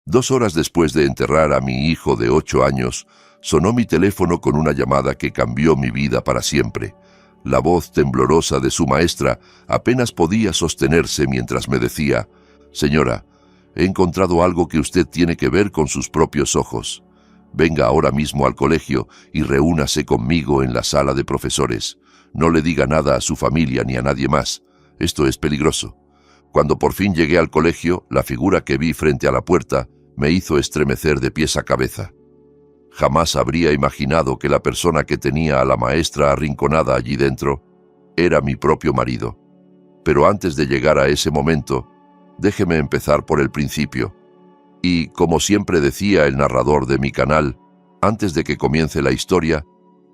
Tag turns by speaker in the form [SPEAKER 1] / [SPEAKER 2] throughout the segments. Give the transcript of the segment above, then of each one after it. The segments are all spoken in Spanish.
[SPEAKER 1] 2 horas después de enterrar a mi hijo de 8 años, sonó mi teléfono con una llamada que cambió mi vida para siempre. La voz temblorosa de su maestra apenas podía sostenerse mientras me decía: «Señora, he encontrado algo que usted tiene que ver con sus propios ojos. Venga ahora mismo al colegio y reúnase conmigo en la sala de profesores. No le diga nada a su familia ni a nadie más. Esto es peligroso». Cuando por fin llegué al colegio, la figura que vi frente a la puerta me hizo estremecer de pies a cabeza. Jamás habría imaginado que la persona que tenía a la maestra arrinconada allí dentro era mi propio marido. Pero antes de llegar a ese momento, déjeme empezar por el principio. Y, como siempre decía el narrador de mi canal, antes de que comience la historia,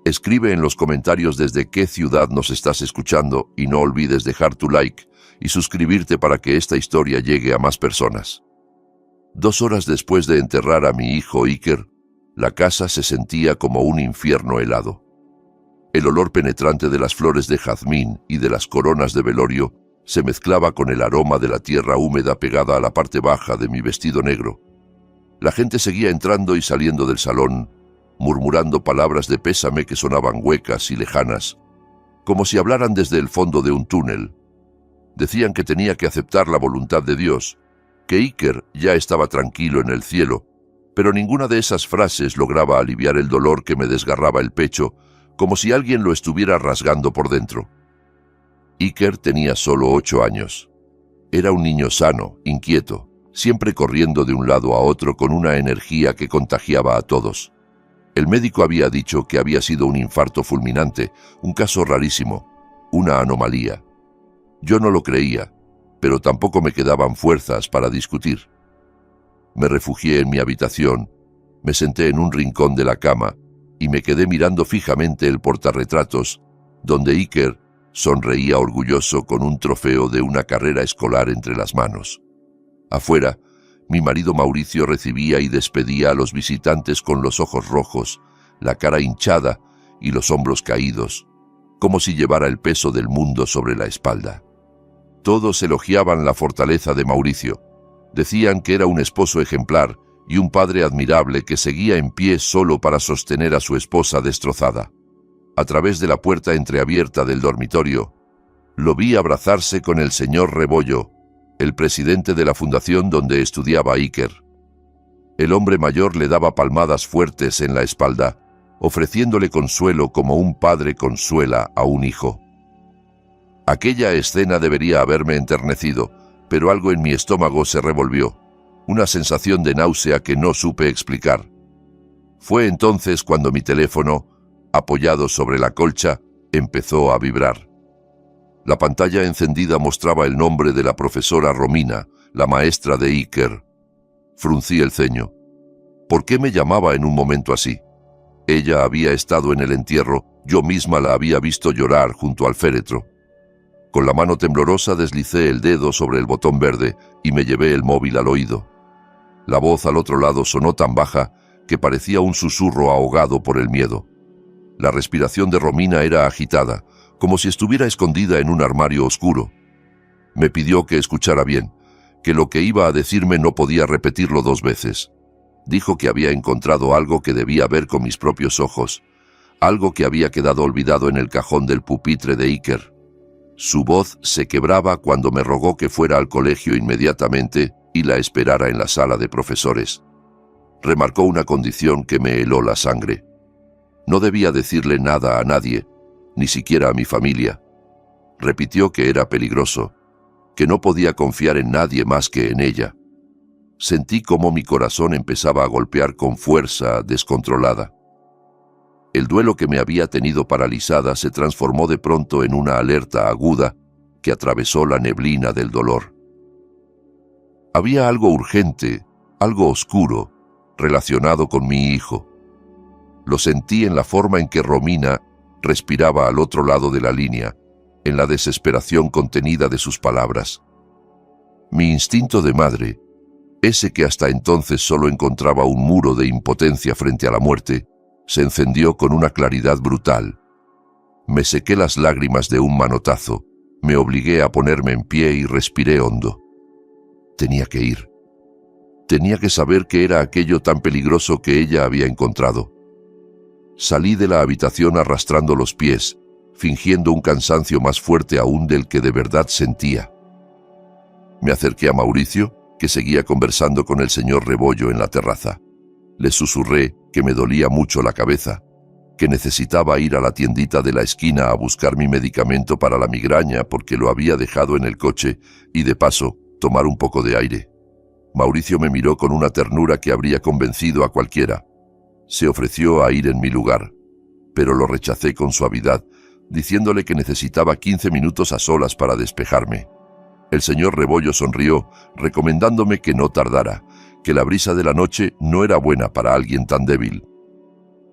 [SPEAKER 1] escribe en los comentarios desde qué ciudad nos estás escuchando y no olvides dejar tu like y suscribirte para que esta historia llegue a más personas. 2 horas después de enterrar a mi hijo Iker, la casa se sentía como un infierno helado. El olor penetrante de las flores de jazmín y de las coronas de velorio se mezclaba con el aroma de la tierra húmeda pegada a la parte baja de mi vestido negro. La gente seguía entrando y saliendo del salón, murmurando palabras de pésame que sonaban huecas y lejanas, como si hablaran desde el fondo de un túnel. Decían que tenía que aceptar la voluntad de Dios, que Iker ya estaba tranquilo en el cielo, pero ninguna de esas frases lograba aliviar el dolor que me desgarraba el pecho, como si alguien lo estuviera rasgando por dentro. Iker tenía solo 8 años. Era un niño sano, inquieto, siempre corriendo de un lado a otro con una energía que contagiaba a todos. El médico había dicho que había sido un infarto fulminante, un caso rarísimo, una anomalía. Yo no lo creía, pero tampoco me quedaban fuerzas para discutir. Me refugié en mi habitación, me senté en un rincón de la cama y me quedé mirando fijamente el portarretratos, donde Iker sonreía orgulloso con un trofeo de una carrera escolar entre las manos. Afuera, mi marido Mauricio recibía y despedía a los visitantes con los ojos rojos, la cara hinchada y los hombros caídos, como si llevara el peso del mundo sobre la espalda. Todos elogiaban la fortaleza de Mauricio. Decían que era un esposo ejemplar y un padre admirable que seguía en pie solo para sostener a su esposa destrozada. A través de la puerta entreabierta del dormitorio, lo vi abrazarse con el señor Rebollo, el presidente de la fundación donde estudiaba Iker. El hombre mayor le daba palmadas fuertes en la espalda, ofreciéndole consuelo como un padre consuela a un hijo. Aquella escena debería haberme enternecido, pero algo en mi estómago se revolvió, una sensación de náusea que no supe explicar. Fue entonces cuando mi teléfono, apoyado sobre la colcha, empezó a vibrar. La pantalla encendida mostraba el nombre de la profesora Romina, la maestra de Iker. Fruncí el ceño. ¿Por qué me llamaba en un momento así? Ella había estado en el entierro, yo misma la había visto llorar junto al féretro. Con la mano temblorosa deslicé el dedo sobre el botón verde y me llevé el móvil al oído. La voz al otro lado sonó tan baja que parecía un susurro ahogado por el miedo. La respiración de Romina era agitada, como si estuviera escondida en un armario oscuro. Me pidió que escuchara bien, que lo que iba a decirme no podía repetirlo 2 veces. Dijo que había encontrado algo que debía ver con mis propios ojos, algo que había quedado olvidado en el cajón del pupitre de Iker. Su voz se quebraba cuando me rogó que fuera al colegio inmediatamente y la esperara en la sala de profesores. Remarcó una condición que me heló la sangre. No debía decirle nada a nadie, ni siquiera a mi familia. Repitió que era peligroso, que no podía confiar en nadie más que en ella. Sentí cómo mi corazón empezaba a golpear con fuerza descontrolada. El duelo que me había tenido paralizada se transformó de pronto en una alerta aguda que atravesó la neblina del dolor. Había algo urgente, algo oscuro, relacionado con mi hijo. Lo sentí en la forma en que Romina respiraba al otro lado de la línea, en la desesperación contenida de sus palabras. Mi instinto de madre, ese que hasta entonces solo encontraba un muro de impotencia frente a la muerte, se encendió con una claridad brutal. Me sequé las lágrimas de un manotazo, me obligué a ponerme en pie y respiré hondo. Tenía que ir. Tenía que saber qué era aquello tan peligroso que ella había encontrado. Salí de la habitación arrastrando los pies, fingiendo un cansancio más fuerte aún del que de verdad sentía. Me acerqué a Mauricio, que seguía conversando con el señor Rebollo en la terraza. Le susurré que me dolía mucho la cabeza, que necesitaba ir a la tiendita de la esquina a buscar mi medicamento para la migraña porque lo había dejado en el coche y, de paso, tomar un poco de aire. Mauricio me miró con una ternura que habría convencido a cualquiera. Se ofreció a ir en mi lugar, pero lo rechacé con suavidad, diciéndole que necesitaba 15 minutos a solas para despejarme. El señor Rebollo sonrió, recomendándome que no tardara, que la brisa de la noche no era buena para alguien tan débil.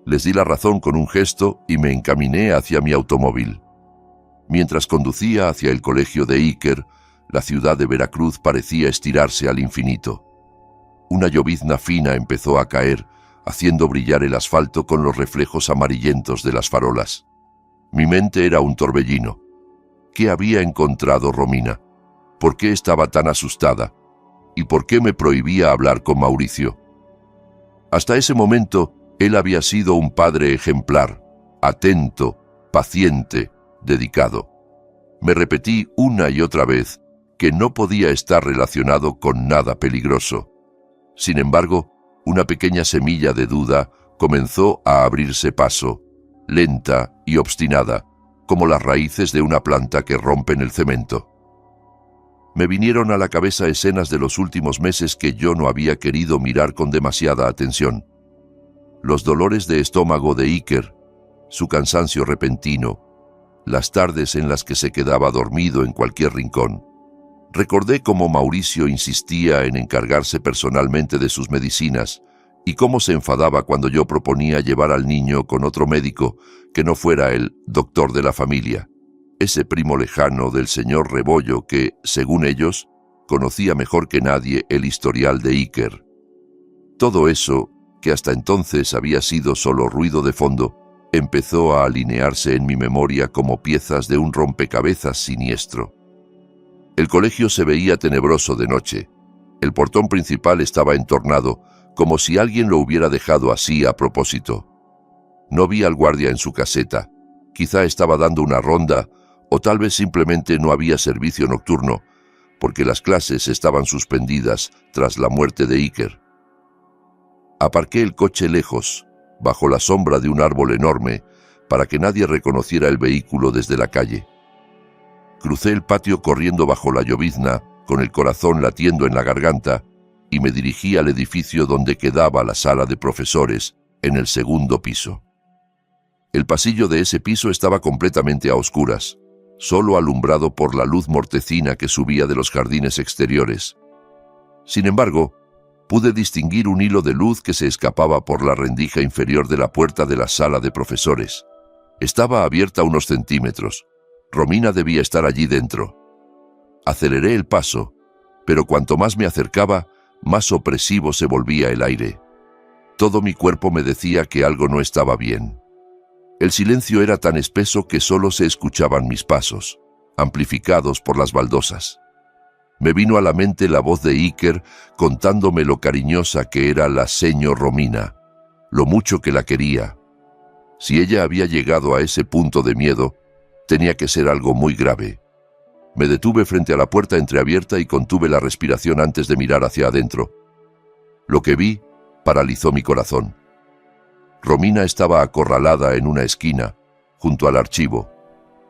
[SPEAKER 1] Les di la razón con un gesto y me encaminé hacia mi automóvil. Mientras conducía hacia el colegio de Iker, la ciudad de Veracruz parecía estirarse al infinito. Una llovizna fina empezó a caer, haciendo brillar el asfalto con los reflejos amarillentos de las farolas. Mi mente era un torbellino. ¿Qué había encontrado Romina? ¿Por qué estaba tan asustada? ¿Y por qué me prohibía hablar con Mauricio? Hasta ese momento, él había sido un padre ejemplar, atento, paciente, dedicado. Me repetí una y otra vez que no podía estar relacionado con nada peligroso. Sin embargo, una pequeña semilla de duda comenzó a abrirse paso, lenta y obstinada, como las raíces de una planta que rompen el cemento. Me vinieron a la cabeza escenas de los últimos meses que yo no había querido mirar con demasiada atención. Los dolores de estómago de Iker, su cansancio repentino, las tardes en las que se quedaba dormido en cualquier rincón. Recordé cómo Mauricio insistía en encargarse personalmente de sus medicinas y cómo se enfadaba cuando yo proponía llevar al niño con otro médico que no fuera el doctor de la familia, ese primo lejano del señor Rebollo que, según ellos, conocía mejor que nadie el historial de Iker. Todo eso, que hasta entonces había sido solo ruido de fondo, empezó a alinearse en mi memoria como piezas de un rompecabezas siniestro. El colegio se veía tenebroso de noche. El portón principal estaba entornado, como si alguien lo hubiera dejado así a propósito. No vi al guardia en su caseta. Quizá estaba dando una ronda, o tal vez simplemente no había servicio nocturno, porque las clases estaban suspendidas tras la muerte de Iker. Aparqué el coche lejos, bajo la sombra de un árbol enorme, para que nadie reconociera el vehículo desde la calle. Crucé el patio corriendo bajo la llovizna, con el corazón latiendo en la garganta, y me dirigí al edificio donde quedaba la sala de profesores, en el segundo piso. El pasillo de ese piso estaba completamente a oscuras, solo alumbrado por la luz mortecina que subía de los jardines exteriores. Sin embargo, pude distinguir un hilo de luz que se escapaba por la rendija inferior de la puerta de la sala de profesores. Estaba abierta unos centímetros. Romina debía estar allí dentro. Aceleré el paso, pero cuanto más me acercaba, más opresivo se volvía el aire. Todo mi cuerpo me decía que algo no estaba bien. El silencio era tan espeso que solo se escuchaban mis pasos, amplificados por las baldosas. Me vino a la mente la voz de Iker contándome lo cariñosa que era la señor Romina, lo mucho que la quería. Si ella había llegado a ese punto de miedo, tenía que ser algo muy grave. Me detuve frente a la puerta entreabierta y contuve la respiración antes de mirar hacia adentro. Lo que vi paralizó mi corazón. Romina estaba acorralada en una esquina, junto al archivo.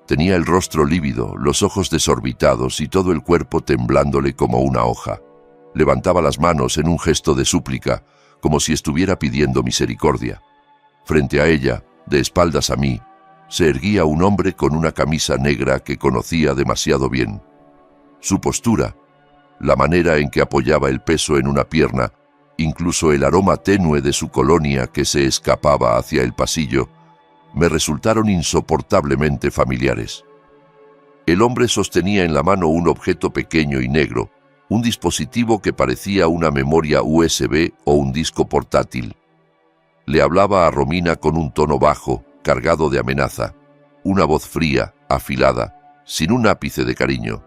[SPEAKER 1] Tenía el rostro lívido, los ojos desorbitados y todo el cuerpo temblándole como una hoja. Levantaba las manos en un gesto de súplica, como si estuviera pidiendo misericordia. Frente a ella, de espaldas a mí, se erguía un hombre con una camisa negra que conocía demasiado bien. Su postura, la manera en que apoyaba el peso en una pierna, incluso el aroma tenue de su colonia que se escapaba hacia el pasillo, me resultaron insoportablemente familiares. El hombre sostenía en la mano un objeto pequeño y negro, un dispositivo que parecía una memoria USB o un disco portátil. Le hablaba a Romina con un tono bajo, cargado de amenaza, una voz fría, afilada, sin un ápice de cariño.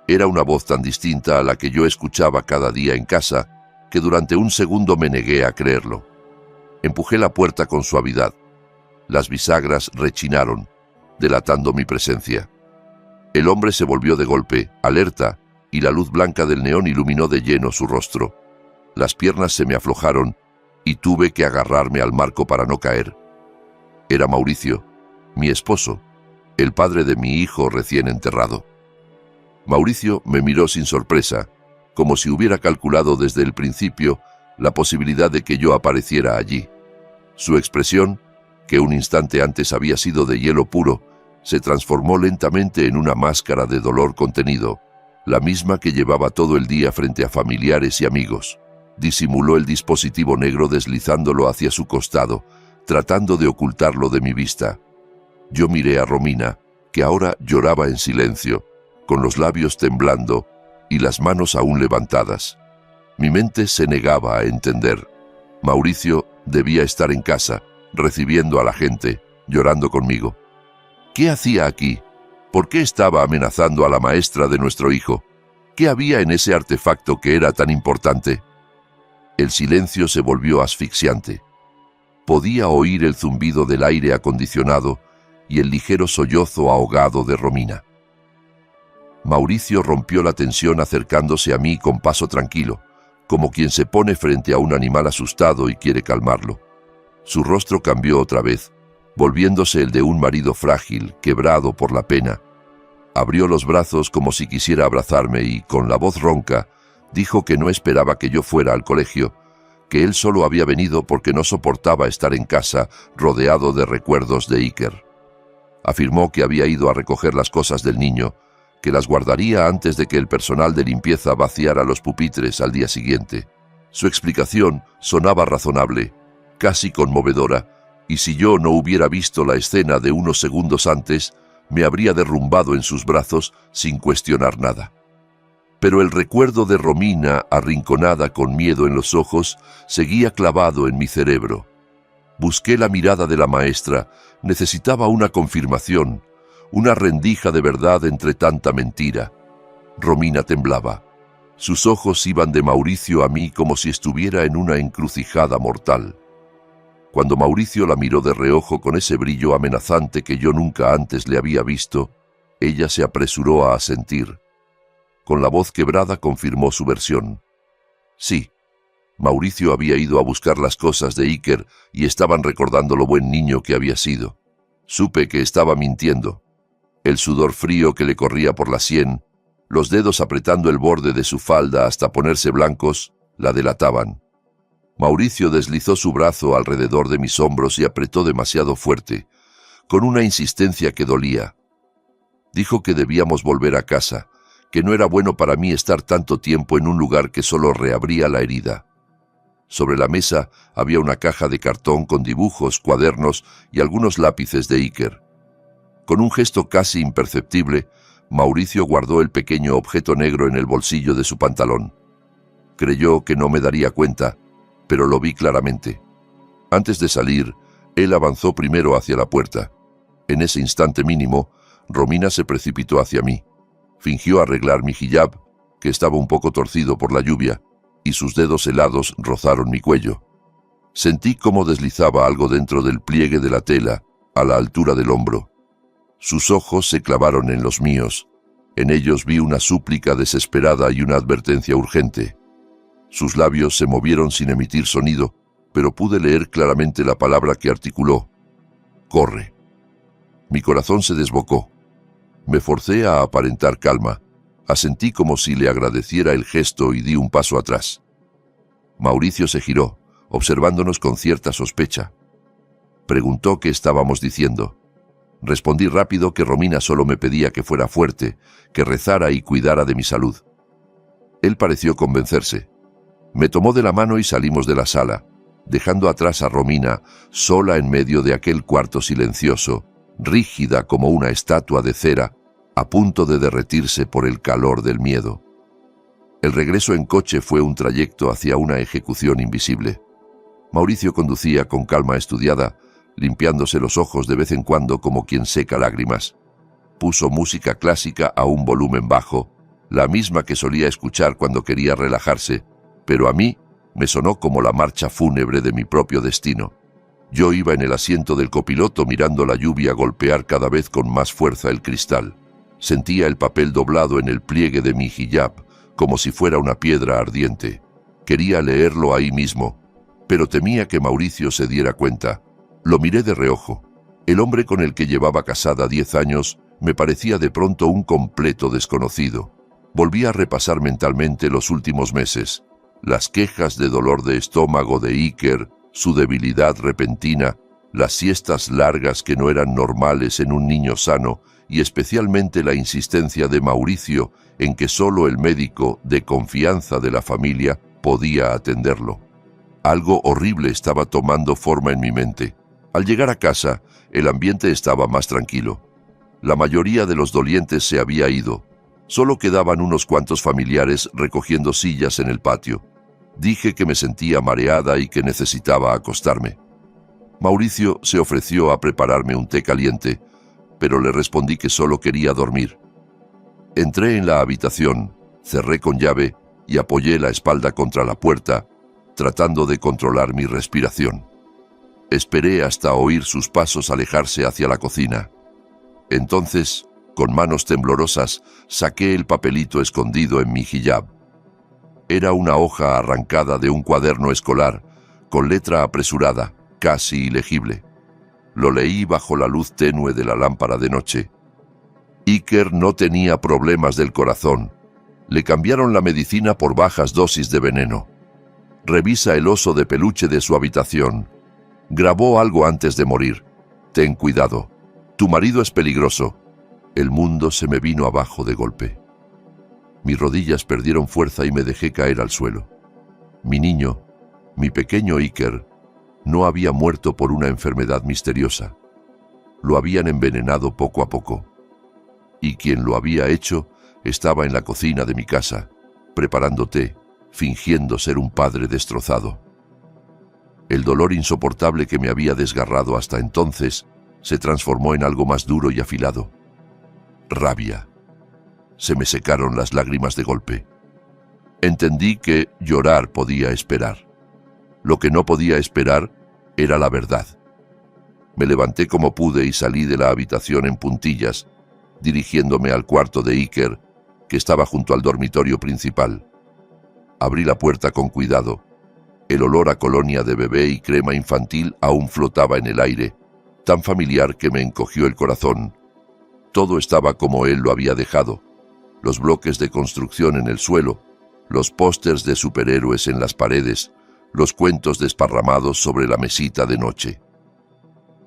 [SPEAKER 1] Era una voz tan distinta a la que yo escuchaba cada día en casa, que durante un segundo me negué a creerlo. Empujé la puerta con suavidad. Las bisagras rechinaron, delatando mi presencia. El hombre se volvió de golpe, alerta, y la luz blanca del neón iluminó de lleno su rostro. Las piernas se me aflojaron y tuve que agarrarme al marco para no caer. Era Mauricio, mi esposo, el padre de mi hijo recién enterrado. Mauricio me miró sin sorpresa, como si hubiera calculado desde el principio la posibilidad de que yo apareciera allí. Su expresión, que un instante antes había sido de hielo puro, se transformó lentamente en una máscara de dolor contenido, la misma que llevaba todo el día frente a familiares y amigos. Disimuló el dispositivo negro deslizándolo hacia su costado, tratando de ocultarlo de mi vista. Yo miré a Romina, que ahora lloraba en silencio, con los labios temblando y las manos aún levantadas. Mi mente se negaba a entender. Mauricio debía estar en casa, recibiendo a la gente, llorando conmigo. ¿Qué hacía aquí? ¿Por qué estaba amenazando a la maestra de nuestro hijo? ¿Qué había en ese artefacto que era tan importante? El silencio se volvió asfixiante. Podía oír el zumbido del aire acondicionado y el ligero sollozo ahogado de Romina. Mauricio rompió la tensión acercándose a mí con paso tranquilo, como quien se pone frente a un animal asustado y quiere calmarlo. Su rostro cambió otra vez, volviéndose el de un marido frágil, quebrado por la pena. Abrió los brazos como si quisiera abrazarme y, con la voz ronca, dijo que no esperaba que yo fuera al colegio, que él solo había venido porque no soportaba estar en casa rodeado de recuerdos de Iker. Afirmó que había ido a recoger las cosas del niño, que las guardaría antes de que el personal de limpieza vaciara los pupitres al día siguiente. Su explicación sonaba razonable, casi conmovedora, y si yo no hubiera visto la escena de unos segundos antes, me habría derrumbado en sus brazos sin cuestionar nada. Pero el recuerdo de Romina, arrinconada con miedo en los ojos, seguía clavado en mi cerebro. Busqué la mirada de la maestra, necesitaba una confirmación, una rendija de verdad entre tanta mentira. Romina temblaba. Sus ojos iban de Mauricio a mí como si estuviera en una encrucijada mortal. Cuando Mauricio la miró de reojo con ese brillo amenazante que yo nunca antes le había visto, ella se apresuró a asentir. Con la voz quebrada confirmó su versión. Sí, Mauricio había ido a buscar las cosas de Iker y estaban recordando lo buen niño que había sido. Supe que estaba mintiendo. El sudor frío que le corría por la sien, los dedos apretando el borde de su falda hasta ponerse blancos, la delataban. Mauricio deslizó su brazo alrededor de mis hombros y apretó demasiado fuerte, con una insistencia que dolía. Dijo que debíamos volver a casa, que no era bueno para mí estar tanto tiempo en un lugar que solo reabría la herida. Sobre la mesa había una caja de cartón con dibujos, cuadernos y algunos lápices de Iker. Con un gesto casi imperceptible, Mauricio guardó el pequeño objeto negro en el bolsillo de su pantalón. Creyó que no me daría cuenta, pero lo vi claramente. Antes de salir, él avanzó primero hacia la puerta. En ese instante mínimo, Romina se precipitó hacia mí. Fingió arreglar mi hijab, que estaba un poco torcido por la lluvia, y sus dedos helados rozaron mi cuello. Sentí cómo deslizaba algo dentro del pliegue de la tela, a la altura del hombro. Sus ojos se clavaron en los míos. En ellos vi una súplica desesperada y una advertencia urgente. Sus labios se movieron sin emitir sonido, pero pude leer claramente la palabra que articuló. «Corre». Mi corazón se desbocó. Me forcé a aparentar calma. Asentí como si le agradeciera el gesto y di un paso atrás. Mauricio se giró, observándonos con cierta sospecha. Preguntó qué estábamos diciendo. Respondí rápido que Romina solo me pedía que fuera fuerte, que rezara y cuidara de mi salud. Él pareció convencerse. Me tomó de la mano y salimos de la sala, dejando atrás a Romina sola en medio de aquel cuarto silencioso, rígida como una estatua de cera, a punto de derretirse por el calor del miedo. El regreso en coche fue un trayecto hacia una ejecución invisible. Mauricio conducía con calma estudiada, limpiándose los ojos de vez en cuando como quien seca lágrimas. Puso música clásica a un volumen bajo, la misma que solía escuchar cuando quería relajarse, pero a mí Me sonó como la marcha fúnebre de mi propio destino. Yo iba en el asiento del copiloto mirando la lluvia golpear cada vez con más fuerza el cristal. Sentía el papel doblado en el pliegue de mi hijab, como si fuera una piedra ardiente. Quería leerlo ahí mismo, pero temía que Mauricio se diera cuenta. Lo miré de reojo. El hombre con el que llevaba casada 10 años me parecía de pronto un completo desconocido. Volví a repasar mentalmente los últimos meses. Las quejas de dolor de estómago de Iker, su debilidad repentina, las siestas largas que no eran normales en un niño sano y especialmente la insistencia de Mauricio en que solo el médico de confianza de la familia podía atenderlo. Algo horrible estaba tomando forma en mi mente. Al llegar a casa, el ambiente estaba más tranquilo. La mayoría de los dolientes se había ido. Solo quedaban unos cuantos familiares recogiendo sillas en el patio. Dije que me sentía mareada y que necesitaba acostarme. Mauricio se ofreció a prepararme un té caliente, pero le respondí que solo quería dormir. Entré en la habitación, cerré con llave y apoyé la espalda contra la puerta, tratando de controlar mi respiración. Esperé hasta oír sus pasos alejarse hacia la cocina. Entonces, con manos temblorosas, saqué el papelito escondido en mi hijab. Era una hoja arrancada de un cuaderno escolar, con letra apresurada, casi ilegible. Lo leí bajo la luz tenue de la lámpara de noche. Iker no tenía problemas del corazón. Le cambiaron la medicina por bajas dosis de veneno. Revisa el oso de peluche de su habitación. Grabó algo antes de morir. Ten cuidado. Tu marido es peligroso. El mundo se me vino abajo de golpe. Mis rodillas perdieron fuerza y me dejé caer al suelo. Mi niño, mi pequeño Iker, no había muerto por una enfermedad misteriosa. Lo habían envenenado poco a poco. Y quien lo había hecho estaba en la cocina de mi casa, preparando té, fingiendo ser un padre destrozado. El dolor insoportable que me había desgarrado hasta entonces se transformó en algo más duro y afilado. Rabia. Se me secaron las lágrimas de golpe. Entendí que llorar podía esperar. Lo que no podía esperar era la verdad. Me levanté como pude y salí de la habitación en puntillas, dirigiéndome al cuarto de Iker, que estaba junto al dormitorio principal. Abrí la puerta con cuidado. El olor a colonia de bebé y crema infantil aún flotaba en el aire, tan familiar que me encogió el corazón. Todo estaba como él lo había dejado. Los bloques de construcción en el suelo, los pósters de superhéroes en las paredes, los cuentos desparramados sobre la mesita de noche.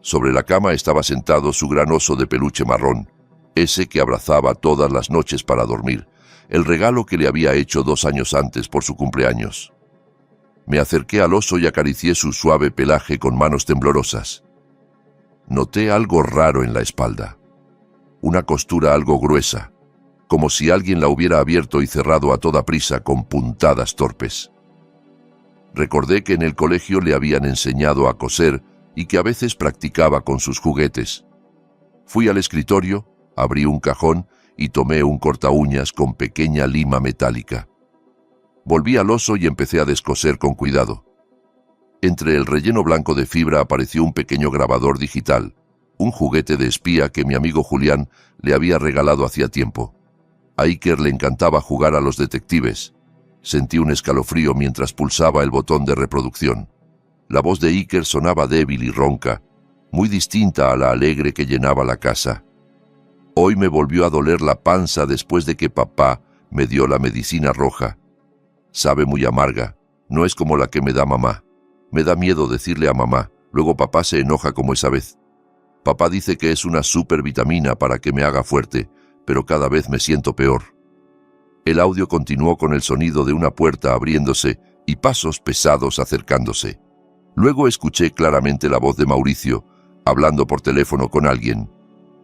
[SPEAKER 1] Sobre la cama estaba sentado su gran oso de peluche marrón, ese que abrazaba todas las noches para dormir, el regalo que le había hecho 2 años antes por su cumpleaños. Me acerqué al oso y acaricié su suave pelaje con manos temblorosas. Noté algo raro en la espalda, una costura algo gruesa, como si alguien la hubiera abierto y cerrado a toda prisa con puntadas torpes. Recordé que en el colegio le habían enseñado a coser y que a veces practicaba con sus juguetes. Fui al escritorio, abrí un cajón y tomé un cortaúñas con pequeña lima metálica. Volví al oso y empecé a descoser con cuidado. Entre el relleno blanco de fibra apareció un pequeño grabador digital, un juguete de espía que mi amigo Julián le había regalado hacía tiempo. A Iker le encantaba jugar a los detectives. Sentí un escalofrío mientras pulsaba el botón de reproducción. La voz de Iker sonaba débil y ronca, muy distinta a la alegre que llenaba la casa. Hoy me volvió a doler la panza después de que papá me dio la medicina roja. Sabe muy amarga, no es como la que me da mamá. Me da miedo decirle a mamá, luego papá se enoja como esa vez. Papá dice que es una supervitamina para que me haga fuerte, pero cada vez me siento peor. El audio continuó con el sonido de una puerta abriéndose y pasos pesados acercándose. Luego escuché claramente la voz de Mauricio, hablando por teléfono con alguien.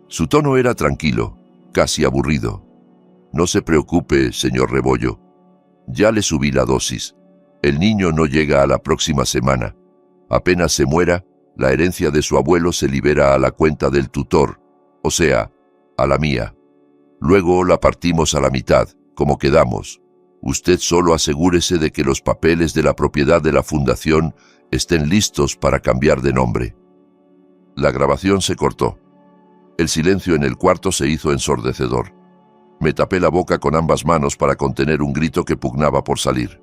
[SPEAKER 1] Su tono era tranquilo, casi aburrido. No se preocupe, señor Rebollo. Ya le subí la dosis. El niño no llega a la próxima semana. Apenas se muera, la herencia de su abuelo se libera a la cuenta del tutor, o sea, a la mía. Luego la partimos a la mitad, como quedamos. Usted solo asegúrese de que los papeles de la propiedad de la fundación estén listos para cambiar de nombre. La grabación se cortó. El silencio en el cuarto se hizo ensordecedor. Me tapé la boca con ambas manos para contener un grito que pugnaba por salir.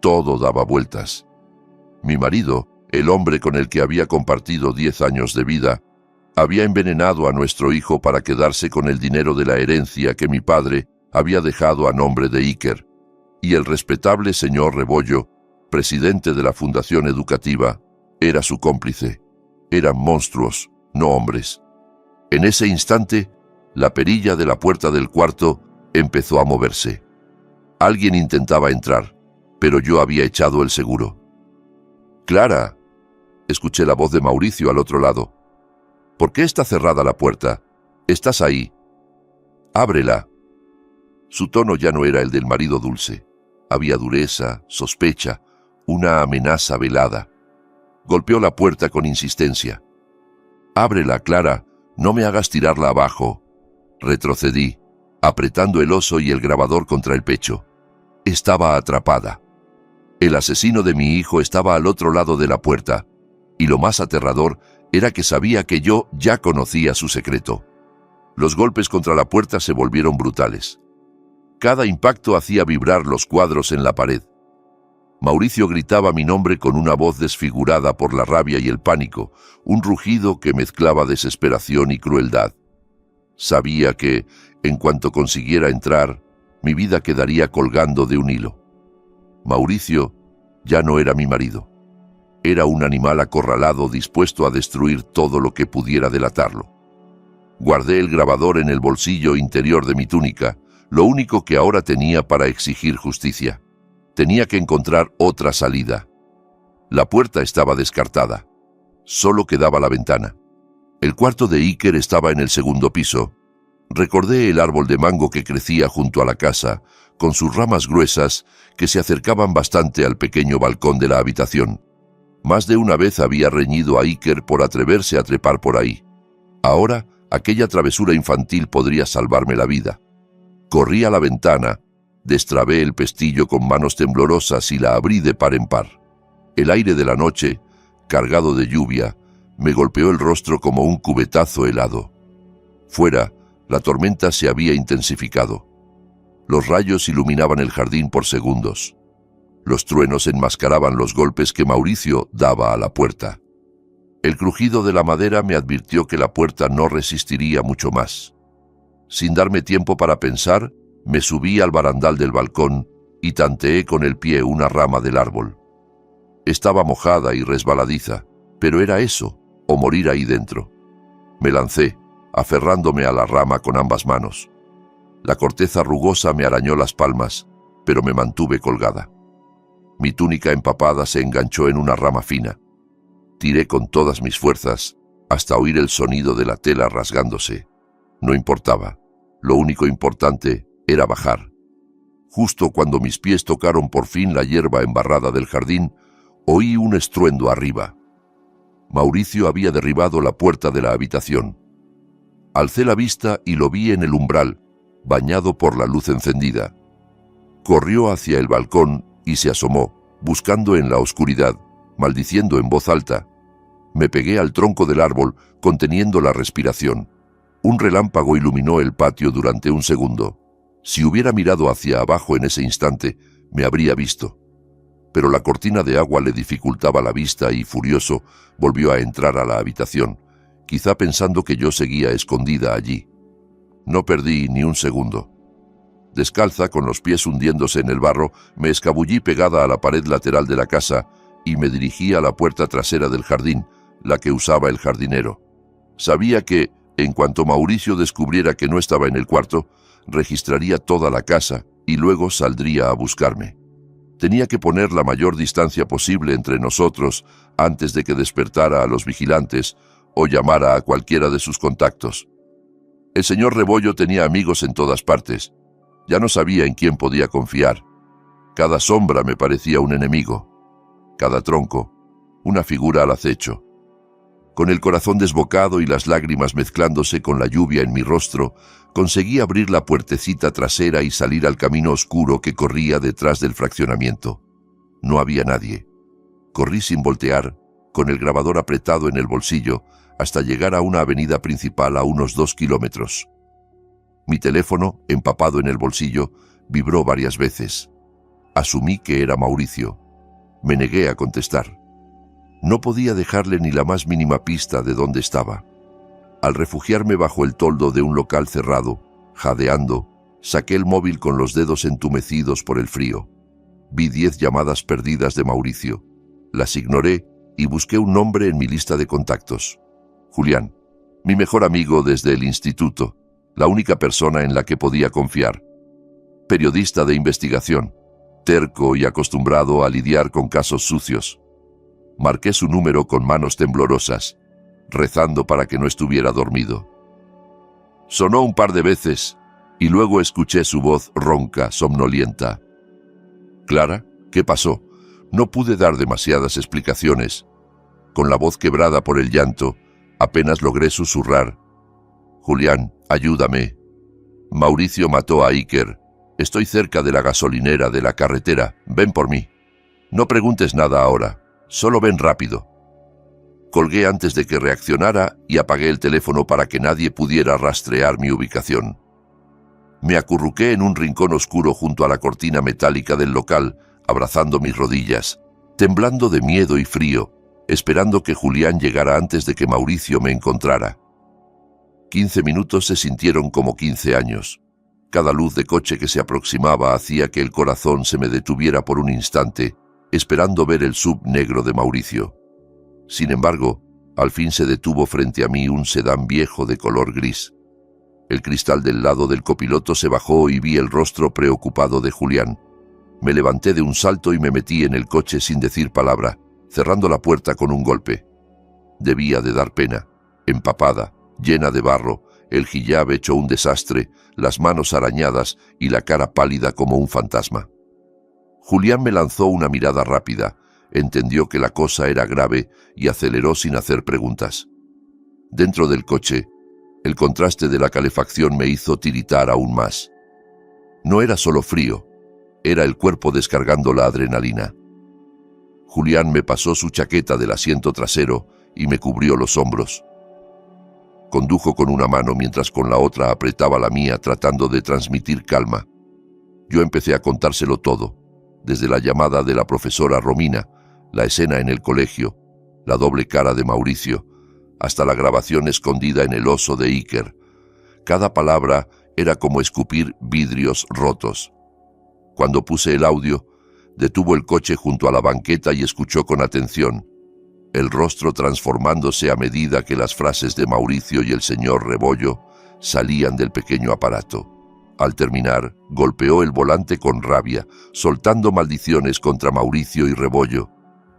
[SPEAKER 1] Todo daba vueltas. Mi marido, el hombre con el que había compartido 10 años de vida, había envenenado a nuestro hijo para quedarse con el dinero de la herencia que mi padre había dejado a nombre de Iker, y el respetable señor Rebollo, presidente de la Fundación Educativa, era su cómplice. Eran monstruos, no hombres. En ese instante, la perilla de la puerta del cuarto empezó a moverse. Alguien intentaba entrar, pero yo había echado el seguro. «Clara», escuché la voz de Mauricio al otro lado. «¿Por qué está cerrada la puerta? Estás ahí. Ábrela». Su tono ya no era el del marido dulce. Había dureza, sospecha, una amenaza velada. Golpeó la puerta con insistencia. «Ábrela, Clara, no me hagas tirarla abajo». Retrocedí, apretando el oso y el grabador contra el pecho. Estaba atrapada. El asesino de mi hijo estaba al otro lado de la puerta, y lo más aterrador era que sabía que yo ya conocía su secreto. Los golpes contra la puerta se volvieron brutales. Cada impacto hacía vibrar los cuadros en la pared. Mauricio gritaba mi nombre con una voz desfigurada por la rabia y el pánico, un rugido que mezclaba desesperación y crueldad. Sabía que, en cuanto consiguiera entrar, mi vida quedaría colgando de un hilo. Mauricio ya no era mi marido. Era un animal acorralado dispuesto a destruir todo lo que pudiera delatarlo. Guardé el grabador en el bolsillo interior de mi túnica, lo único que ahora tenía para exigir justicia. Tenía que encontrar otra salida. La puerta estaba descartada. Solo quedaba la ventana. El cuarto de Iker estaba en el segundo piso. Recordé el árbol de mango que crecía junto a la casa, con sus ramas gruesas que se acercaban bastante al pequeño balcón de la habitación. Más de una vez había reñido a Iker por atreverse a trepar por ahí. Ahora, aquella travesura infantil podría salvarme la vida. Corrí a la ventana, destrabé el pestillo con manos temblorosas y la abrí de par en par. El aire de la noche, cargado de lluvia, me golpeó el rostro como un cubetazo helado. Fuera, la tormenta se había intensificado. Los rayos iluminaban el jardín por segundos. Los truenos enmascaraban los golpes que Mauricio daba a la puerta. El crujido de la madera me advirtió que la puerta no resistiría mucho más. Sin darme tiempo para pensar, me subí al barandal del balcón y tanteé con el pie una rama del árbol. Estaba mojada y resbaladiza, pero era eso, o morir ahí dentro. Me lancé, aferrándome a la rama con ambas manos. La corteza rugosa me arañó las palmas, pero me mantuve colgada. Mi túnica empapada se enganchó en una rama fina. Tiré con todas mis fuerzas, hasta oír el sonido de la tela rasgándose. No importaba. Lo único importante era bajar. Justo cuando mis pies tocaron por fin la hierba embarrada del jardín, oí un estruendo arriba. Mauricio había derribado la puerta de la habitación. Alcé la vista y lo vi en el umbral, bañado por la luz encendida. Corrió hacia el balcón y se asomó, buscando en la oscuridad, maldiciendo en voz alta. Me pegué al tronco del árbol, conteniendo la respiración. Un relámpago iluminó el patio durante un segundo. Si hubiera mirado hacia abajo en ese instante, me habría visto. Pero la cortina de agua le dificultaba la vista y, furioso, volvió a entrar a la habitación, quizá pensando que yo seguía escondida allí. No perdí ni un segundo. Descalza, con los pies hundiéndose en el barro, me escabullí pegada a la pared lateral de la casa y me dirigí a la puerta trasera del jardín, la que usaba el jardinero. Sabía que, en cuanto Mauricio descubriera que no estaba en el cuarto, registraría toda la casa y luego saldría a buscarme. Tenía que poner la mayor distancia posible entre nosotros antes de que despertara a los vigilantes o llamara a cualquiera de sus contactos. El señor Rebollo tenía amigos en todas partes. Ya no sabía en quién podía confiar. Cada sombra me parecía un enemigo. Cada tronco, una figura al acecho. Con el corazón desbocado y las lágrimas mezclándose con la lluvia en mi rostro, conseguí abrir la puertecita trasera y salir al camino oscuro que corría detrás del fraccionamiento. No había nadie. Corrí sin voltear, con el grabador apretado en el bolsillo, hasta llegar a una avenida principal a unos 2 kilómetros. Mi teléfono, empapado en el bolsillo, vibró varias veces. Asumí que era Mauricio. Me negué a contestar. No podía dejarle ni la más mínima pista de dónde estaba. Al refugiarme bajo el toldo de un local cerrado, jadeando, saqué el móvil con los dedos entumecidos por el frío. Vi 10 llamadas perdidas de Mauricio. Las ignoré y busqué un nombre en mi lista de contactos. Julián, mi mejor amigo desde el instituto, la única persona en la que podía confiar. Periodista de investigación, terco y acostumbrado a lidiar con casos sucios. Marqué su número con manos temblorosas, rezando para que no estuviera dormido. Sonó un par de veces y luego escuché su voz ronca, somnolienta. «Clara, ¿qué pasó?» No pude dar demasiadas explicaciones. Con la voz quebrada por el llanto, apenas logré susurrar. «Julián, ayúdame. Mauricio mató a Iker. Estoy cerca de la gasolinera de la carretera. Ven por mí. No preguntes nada ahora. Solo ven rápido». Colgué antes de que reaccionara y apagué el teléfono para que nadie pudiera rastrear mi ubicación. Me acurruqué en un rincón oscuro junto a la cortina metálica del local, abrazando mis rodillas, temblando de miedo y frío, esperando que Julián llegara antes de que Mauricio me encontrara. 15 minutos se sintieron como 15 años. Cada luz de coche que se aproximaba hacía que el corazón se me detuviera por un instante, esperando ver el SUV negro de Mauricio. Sin embargo, al fin se detuvo frente a mí un sedán viejo de color gris. El cristal del lado del copiloto se bajó y vi el rostro preocupado de Julián. Me levanté de un salto y me metí en el coche sin decir palabra, cerrando la puerta con un golpe. Debía de dar pena. Empapada, llena de barro, el hijab hecho un desastre, las manos arañadas y la cara pálida como un fantasma. Julián me lanzó una mirada rápida, entendió que la cosa era grave y aceleró sin hacer preguntas. Dentro del coche, el contraste de la calefacción me hizo tiritar aún más. No era solo frío, era el cuerpo descargando la adrenalina. Julián me pasó su chaqueta del asiento trasero y me cubrió los hombros. Condujo con una mano mientras con la otra apretaba la mía tratando de transmitir calma. Yo empecé a contárselo todo, desde la llamada de la profesora Romina, la escena en el colegio, la doble cara de Mauricio, hasta la grabación escondida en el oso de Iker. Cada palabra era como escupir vidrios rotos. Cuando puse el audio, detuvo el coche junto a la banqueta y escuchó con atención, el rostro transformándose a medida que las frases de Mauricio y el señor Rebollo salían del pequeño aparato. Al terminar, golpeó el volante con rabia, soltando maldiciones contra Mauricio y Rebollo.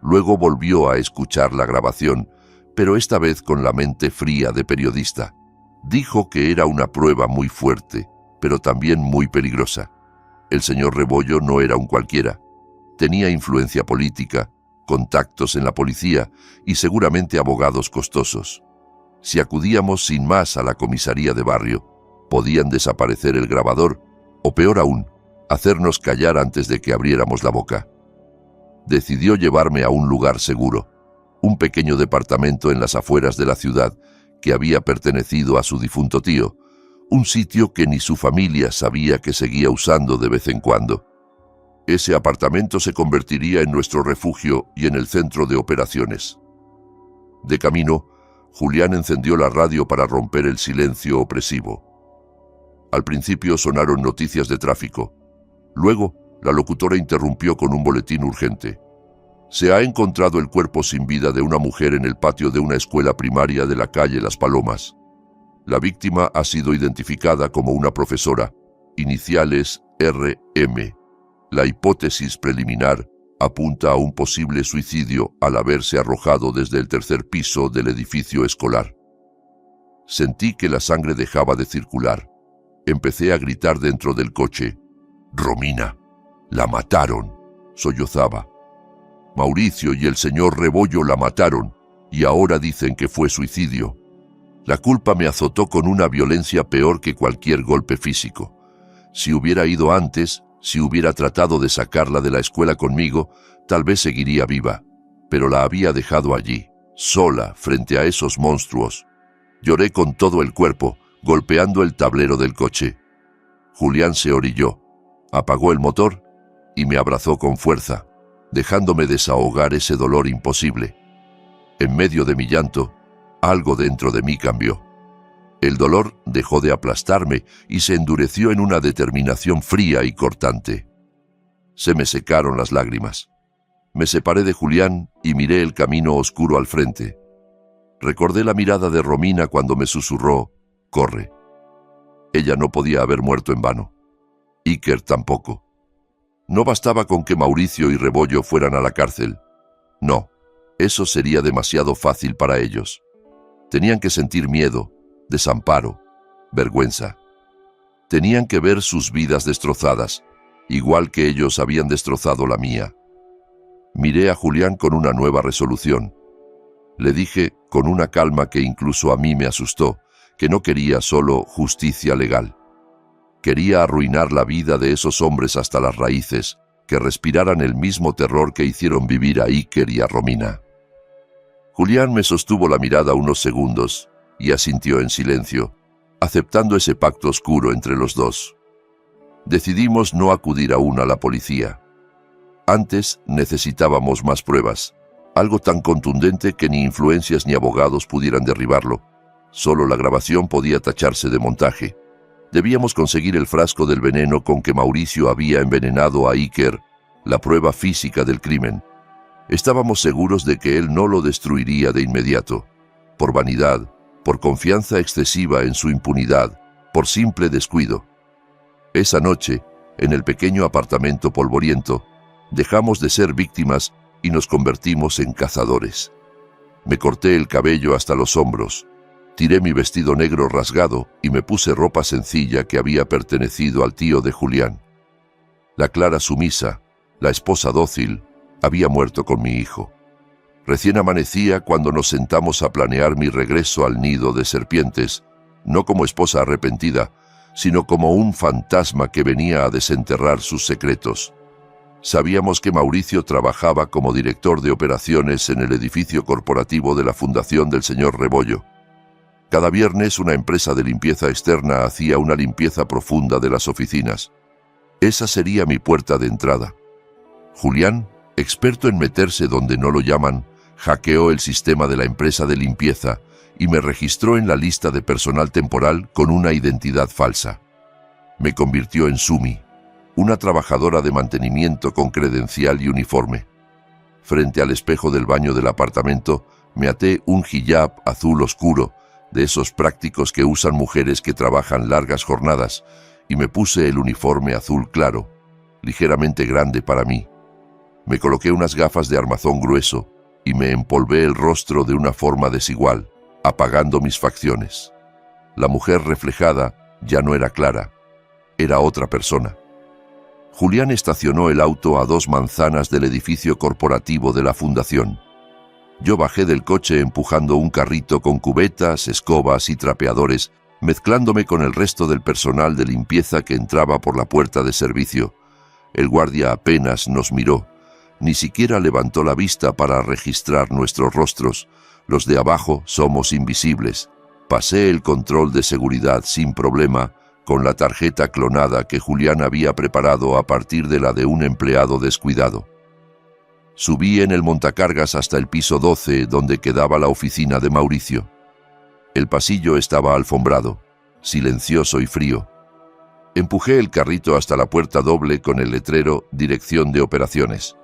[SPEAKER 1] Luego volvió a escuchar la grabación, pero esta vez con la mente fría de periodista. Dijo que era una prueba muy fuerte, pero también muy peligrosa. El señor Rebollo no era un cualquiera. Tenía influencia política, contactos en la policía y seguramente abogados costosos. Si acudíamos sin más a la comisaría de barrio, podían desaparecer el grabador o, peor aún, hacernos callar antes de que abriéramos la boca. Decidió llevarme a un lugar seguro, un pequeño departamento en las afueras de la ciudad que había pertenecido a su difunto tío, un sitio que ni su familia sabía que seguía usando de vez en cuando. Ese apartamento se convertiría en nuestro refugio y en el centro de operaciones. De camino, Julián encendió la radio para romper el silencio opresivo. Al principio sonaron noticias de tráfico. Luego, la locutora interrumpió con un boletín urgente. Se ha encontrado el cuerpo sin vida de una mujer en el patio de una escuela primaria de la calle Las Palomas. La víctima ha sido identificada como una profesora, iniciales RM. La hipótesis preliminar apunta a un posible suicidio al haberse arrojado desde el 3er piso del edificio escolar. Sentí que la sangre dejaba de circular. Empecé a gritar dentro del coche. «Romina, la mataron», sollozaba. «Mauricio y el señor Rebollo la mataron. y ahora dicen que fue suicidio. La culpa me azotó con una violencia peor que cualquier golpe físico. Si hubiera ido antes, si hubiera tratado de sacarla de la escuela conmigo, tal vez seguiría viva, pero la había dejado allí, sola, frente a esos monstruos. Lloré con todo el cuerpo, golpeando el tablero del coche. Julián se orilló, apagó el motor y me abrazó con fuerza, dejándome desahogar ese dolor imposible. En medio de mi llanto, algo dentro de mí cambió. El dolor dejó de aplastarme y se endureció en una determinación fría y cortante. Se me secaron las lágrimas. Me separé de Julián y miré el camino oscuro al frente. Recordé la mirada de Romina cuando me susurró, «Corre». Ella no podía haber muerto en vano. Iker tampoco. No bastaba con que Mauricio y Rebollo fueran a la cárcel. No, eso sería demasiado fácil para ellos. Tenían que sentir miedo, desamparo, vergüenza. Tenían que ver sus vidas destrozadas, igual que ellos habían destrozado la mía. Miré a Julián con una nueva resolución. Le dije, con una calma que incluso a mí me asustó, que no quería solo justicia legal. Quería arruinar la vida de esos hombres hasta las raíces, que respiraran el mismo terror que hicieron vivir a Iker y a Romina. Julián me sostuvo la mirada unos segundos y asintió en silencio, aceptando ese pacto oscuro entre los dos. Decidimos no acudir aún a la policía. Antes necesitábamos más pruebas, algo tan contundente que ni influencias ni abogados pudieran derribarlo. Solo la grabación podía tacharse de montaje. Debíamos conseguir el frasco del veneno con que Mauricio había envenenado a Iker, la prueba física del crimen. Estábamos seguros de que él no lo destruiría de inmediato, por vanidad, por confianza excesiva en su impunidad, por simple descuido. Esa noche, en el pequeño apartamento polvoriento, dejamos de ser víctimas y nos convertimos en cazadores. Me corté el cabello hasta los hombros, tiré mi vestido negro rasgado y me puse ropa sencilla que había pertenecido al tío de Julián. La Clara sumisa, la esposa dócil, había muerto con mi hijo. Recién amanecía cuando nos sentamos a planear mi regreso al nido de serpientes, no como esposa arrepentida, sino como un fantasma que venía a desenterrar sus secretos. Sabíamos que Mauricio trabajaba como director de operaciones en el edificio corporativo de la Fundación del señor Rebollo. Cada viernes una empresa de limpieza externa hacía una limpieza profunda de las oficinas. Esa sería mi puerta de entrada. Julián, experto en meterse donde no lo llaman, hackeó el sistema de la empresa de limpieza y me registró en la lista de personal temporal con una identidad falsa. Me convirtió en Sumi, una trabajadora de mantenimiento con credencial y uniforme. Frente al espejo del baño del apartamento, me até un hijab azul oscuro, de esos prácticos que usan mujeres que trabajan largas jornadas, y me puse el uniforme azul claro, ligeramente grande para mí. Me coloqué unas gafas de armazón grueso y me empolvé el rostro de una forma desigual, apagando mis facciones. La mujer reflejada ya no era Clara, era otra persona. Julián estacionó el auto a 2 manzanas del edificio corporativo de la fundación. Yo bajé del coche empujando un carrito con cubetas, escobas y trapeadores, mezclándome con el resto del personal de limpieza que entraba por la puerta de servicio. El guardia apenas nos miró. Ni siquiera levantó la vista para registrar nuestros rostros. Los de abajo somos invisibles. Pasé el control de seguridad sin problema, con la tarjeta clonada que Julián había preparado a partir de la de un empleado descuidado. Subí en el montacargas hasta el piso 12, donde quedaba la oficina de Mauricio. El pasillo estaba alfombrado, silencioso y frío. Empujé el carrito hasta la puerta doble con el letrero Dirección de Operaciones.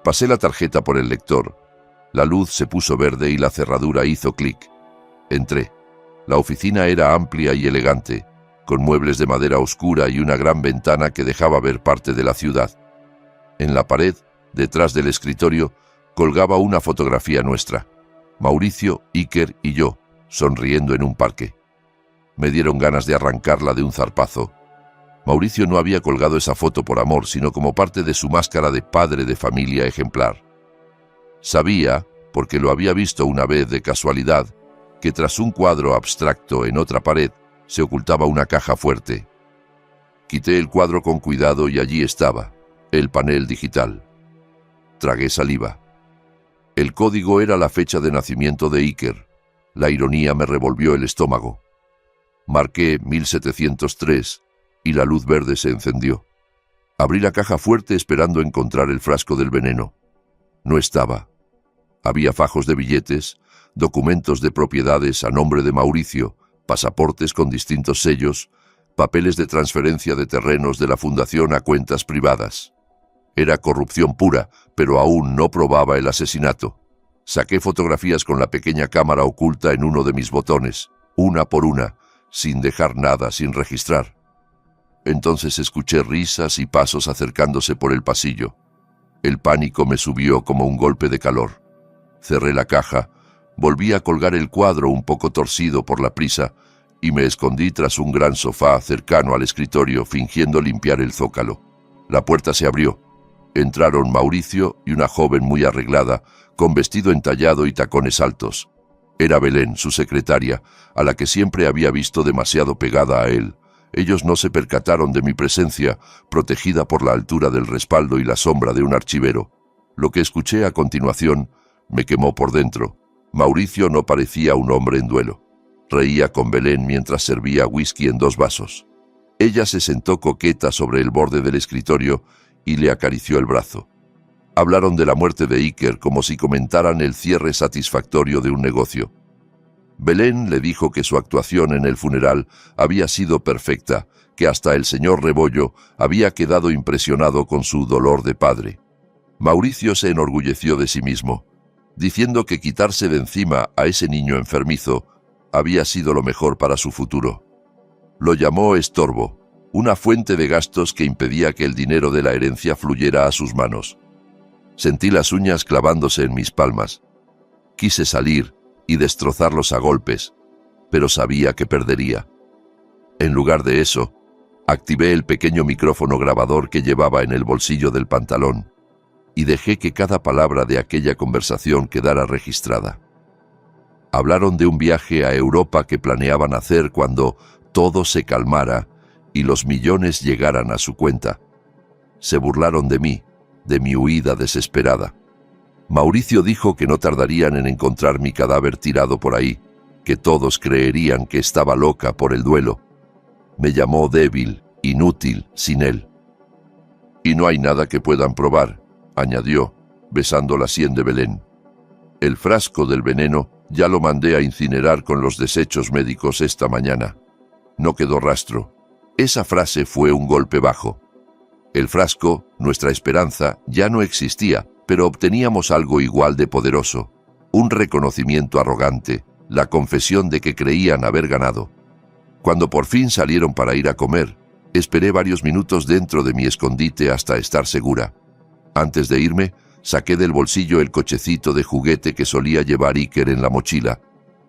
[SPEAKER 1] Pasé la tarjeta por el lector. La luz se puso verde y la cerradura hizo clic. Entré. La oficina era amplia y elegante, con muebles de madera oscura y una gran ventana que dejaba ver parte de la ciudad. En la pared, detrás del escritorio, colgaba una fotografía nuestra. Mauricio, Iker y yo, sonriendo en un parque. Me dieron ganas de arrancarla de un zarpazo. Mauricio no había colgado esa foto por amor, sino como parte de su máscara de padre de familia ejemplar. Sabía, porque lo había visto una vez de casualidad, que tras un cuadro abstracto en otra pared se ocultaba una caja fuerte. Quité el cuadro con cuidado y allí estaba, el panel digital. Tragué saliva. El código era la fecha de nacimiento de Iker. La ironía me revolvió el estómago. Marqué 1703 y la luz verde se encendió. Abrí la caja fuerte esperando encontrar el frasco del veneno. No estaba. Había fajos de billetes, documentos de propiedades a nombre de Mauricio, pasaportes con distintos sellos, papeles de transferencia de terrenos de la fundación a cuentas privadas. Era corrupción pura, pero aún no probaba el asesinato. Saqué fotografías con la pequeña cámara oculta en uno de mis botones, una por una, sin dejar nada sin registrar. Entonces escuché risas y pasos acercándose por el pasillo. El pánico me subió como un golpe de calor. Cerré la caja, volví a colgar el cuadro un poco torcido por la prisa y me escondí tras un gran sofá cercano al escritorio fingiendo limpiar el zócalo. La puerta se abrió. Entraron Mauricio y una joven muy arreglada, con vestido entallado y tacones altos. Era Belén, su secretaria, a la que siempre había visto demasiado pegada a él. Ellos no se percataron de mi presencia, protegida por la altura del respaldo y la sombra de un archivero. Lo que escuché a continuación me quemó por dentro. Mauricio no parecía un hombre en duelo. Reía con Belén mientras servía whisky en 2 vasos. Ella se sentó coqueta sobre el borde del escritorio y le acarició el brazo. Hablaron de la muerte de Iker como si comentaran el cierre satisfactorio de un negocio. Belén le dijo que su actuación en el funeral había sido perfecta, que hasta el señor Rebollo había quedado impresionado con su dolor de padre. Mauricio se enorgulleció de sí mismo, diciendo que quitarse de encima a ese niño enfermizo había sido lo mejor para su futuro. Lo llamó estorbo, una fuente de gastos que impedía que el dinero de la herencia fluyera a sus manos. Sentí las uñas clavándose en mis palmas. Quise salir y destrozarlos a golpes, pero sabía que perdería. En lugar de eso, activé el pequeño micrófono grabador que llevaba en el bolsillo del pantalón y dejé que cada palabra de aquella conversación quedara registrada. Hablaron de un viaje a Europa que planeaban hacer cuando todo se calmara y los millones llegaran a su cuenta. Se burlaron de mí, de mi huida desesperada. Mauricio dijo que no tardarían en encontrar mi cadáver tirado por ahí, que todos creerían que estaba loca por el duelo. Me llamó débil, inútil, sin él. Y no hay nada que puedan probar, añadió, besando la sien de Belén. El frasco del veneno ya lo mandé a incinerar con los desechos médicos esta mañana. No quedó rastro. Esa frase fue un golpe bajo. El frasco, nuestra esperanza, ya no existía, pero obteníamos algo igual de poderoso. Un reconocimiento arrogante, la confesión de que creían haber ganado. Cuando por fin salieron para ir a comer, esperé varios minutos dentro de mi escondite hasta estar segura. Antes de irme, saqué del bolsillo el cochecito de juguete que solía llevar Iker en la mochila,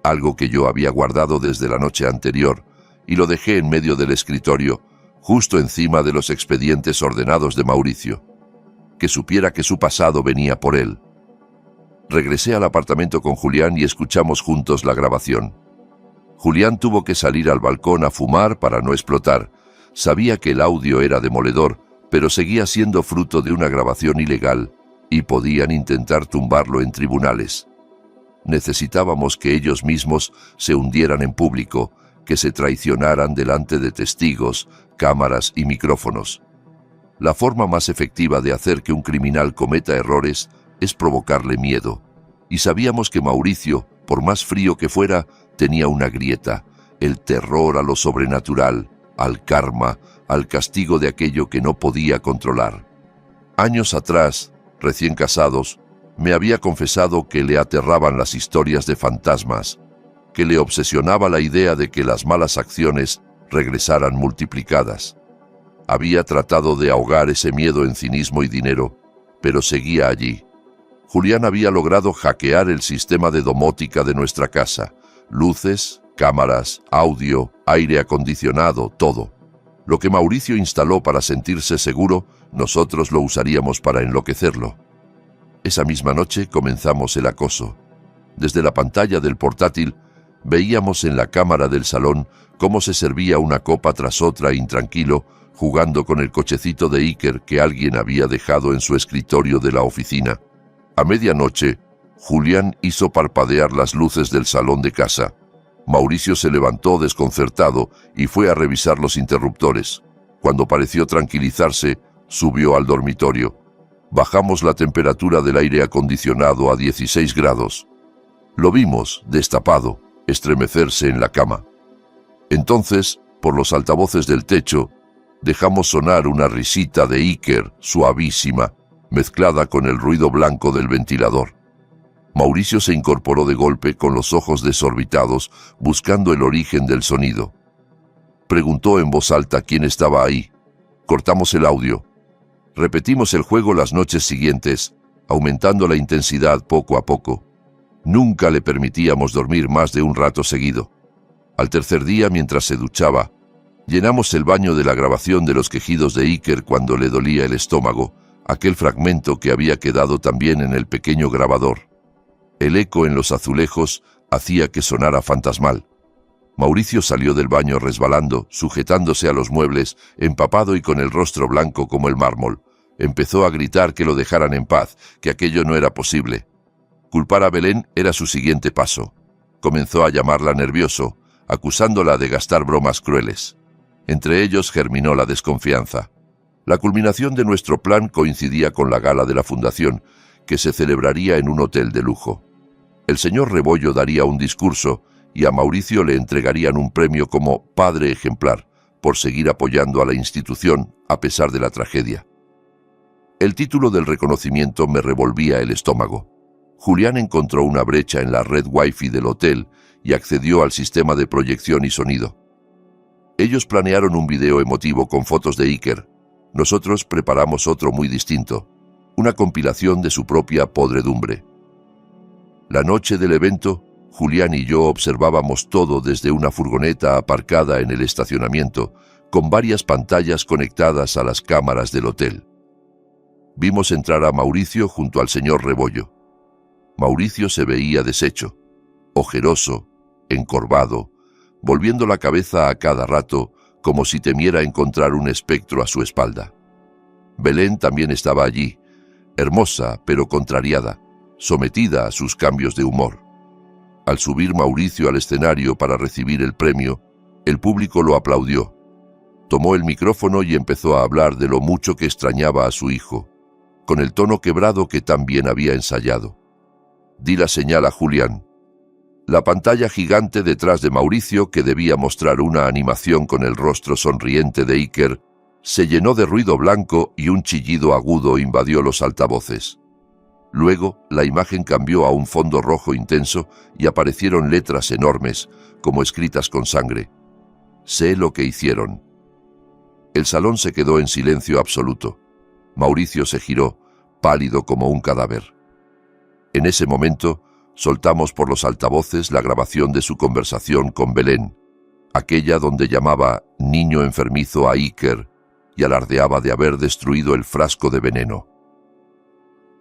[SPEAKER 1] algo que yo había guardado desde la noche anterior, y lo dejé en medio del escritorio, justo encima de los expedientes ordenados de Mauricio. Que supiera que su pasado venía por él. Regresé al apartamento con Julián y escuchamos juntos la grabación. Julián tuvo que salir al balcón a fumar para no explotar. Sabía que el audio era demoledor, pero seguía siendo fruto de una grabación ilegal y podían intentar tumbarlo en tribunales. Necesitábamos que ellos mismos se hundieran en público, que se traicionaran delante de testigos, cámaras y micrófonos. La forma más efectiva de hacer que un criminal cometa errores es provocarle miedo. Y sabíamos que Mauricio, por más frío que fuera, tenía una grieta, el terror a lo sobrenatural, al karma, al castigo de aquello que no podía controlar. Años atrás, recién casados, me había confesado que le aterraban las historias de fantasmas, que le obsesionaba la idea de que las malas acciones regresaran multiplicadas. Había tratado de ahogar ese miedo en cinismo y dinero, pero seguía allí. Julián había logrado hackear el sistema de domótica de nuestra casa. Luces, cámaras, audio, aire acondicionado, todo. Lo que Mauricio instaló para sentirse seguro, nosotros lo usaríamos para enloquecerlo. Esa misma noche comenzamos el acoso. Desde la pantalla del portátil veíamos en la cámara del salón cómo se servía una copa tras otra intranquilo, jugando con el cochecito de Iker que alguien había dejado en su escritorio de la oficina. A medianoche, Julián hizo parpadear las luces del salón de casa. Mauricio se levantó desconcertado y fue a revisar los interruptores. Cuando pareció tranquilizarse, subió al dormitorio. Bajamos la temperatura del aire acondicionado a 16 grados. Lo vimos, destapado, estremecerse en la cama. Entonces, por los altavoces del techo, dejamos sonar una risita de Iker, suavísima, mezclada con el ruido blanco del ventilador. Mauricio se incorporó de golpe con los ojos desorbitados, buscando el origen del sonido. Preguntó en voz alta quién estaba ahí. Cortamos el audio. Repetimos el juego las noches siguientes, aumentando la intensidad poco a poco. Nunca le permitíamos dormir más de un rato seguido. Al tercer día, mientras se duchaba, llenamos el baño de la grabación de los quejidos de Iker cuando le dolía el estómago, aquel fragmento que había quedado también en el pequeño grabador. El eco en los azulejos hacía que sonara fantasmal. Mauricio salió del baño resbalando, sujetándose a los muebles, empapado y con el rostro blanco como el mármol. Empezó a gritar que lo dejaran en paz, que aquello no era posible. Culpar a Belén era su siguiente paso. Comenzó a llamarla nervioso, acusándola de gastar bromas crueles. Entre ellos germinó la desconfianza. La culminación de nuestro plan coincidía con la gala de la fundación, que se celebraría en un hotel de lujo. El señor Rebollo daría un discurso y a Mauricio le entregarían un premio como padre ejemplar por seguir apoyando a la institución a pesar de la tragedia. El título del reconocimiento me revolvía el estómago. Julián encontró una brecha en la red Wi-Fi del hotel y accedió al sistema de proyección y sonido. Ellos planearon un video emotivo con fotos de Iker. Nosotros preparamos otro muy distinto, una compilación de su propia podredumbre. La noche del evento, Julián y yo observábamos todo desde una furgoneta aparcada en el estacionamiento, con varias pantallas conectadas a las cámaras del hotel. Vimos entrar a Mauricio junto al señor Rebollo. Mauricio se veía deshecho, ojeroso, encorvado, volviendo la cabeza a cada rato como si temiera encontrar un espectro a su espalda. Belén también estaba allí, hermosa pero contrariada, sometida a sus cambios de humor. Al subir Mauricio al escenario para recibir el premio, el público lo aplaudió. Tomó el micrófono y empezó a hablar de lo mucho que extrañaba a su hijo, con el tono quebrado que tan bien había ensayado. Di la señal a Julián. La pantalla gigante detrás de Mauricio, que debía mostrar una animación con el rostro sonriente de Iker, se llenó de ruido blanco y un chillido agudo invadió los altavoces. Luego, la imagen cambió a un fondo rojo intenso y aparecieron letras enormes, como escritas con sangre. Sé lo que hicieron. El salón se quedó en silencio absoluto. Mauricio se giró, pálido como un cadáver. En ese momento, soltamos por los altavoces la grabación de su conversación con Belén, aquella donde llamaba niño enfermizo a Iker y alardeaba de haber destruido el frasco de veneno.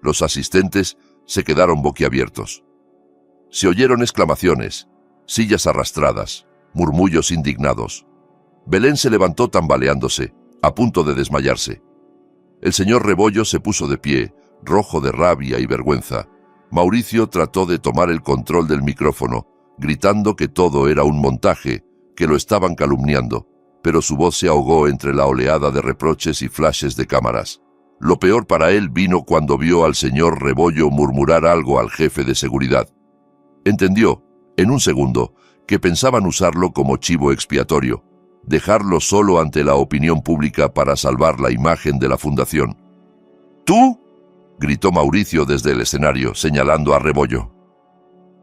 [SPEAKER 1] Los asistentes se quedaron boquiabiertos. Se oyeron exclamaciones, sillas arrastradas, murmullos indignados. Belén se levantó tambaleándose, a punto de desmayarse. El señor Rebollo se puso de pie, rojo de rabia y vergüenza. Mauricio trató de tomar el control del micrófono, gritando que todo era un montaje, que lo estaban calumniando, pero su voz se ahogó entre la oleada de reproches y flashes de cámaras. Lo peor para él vino cuando vio al señor Rebollo murmurar algo al jefe de seguridad. Entendió, en un segundo, que pensaban usarlo como chivo expiatorio, dejarlo solo ante la opinión pública para salvar la imagen de la fundación. ¿Tú?, gritó Mauricio desde el escenario, señalando a Rebollo.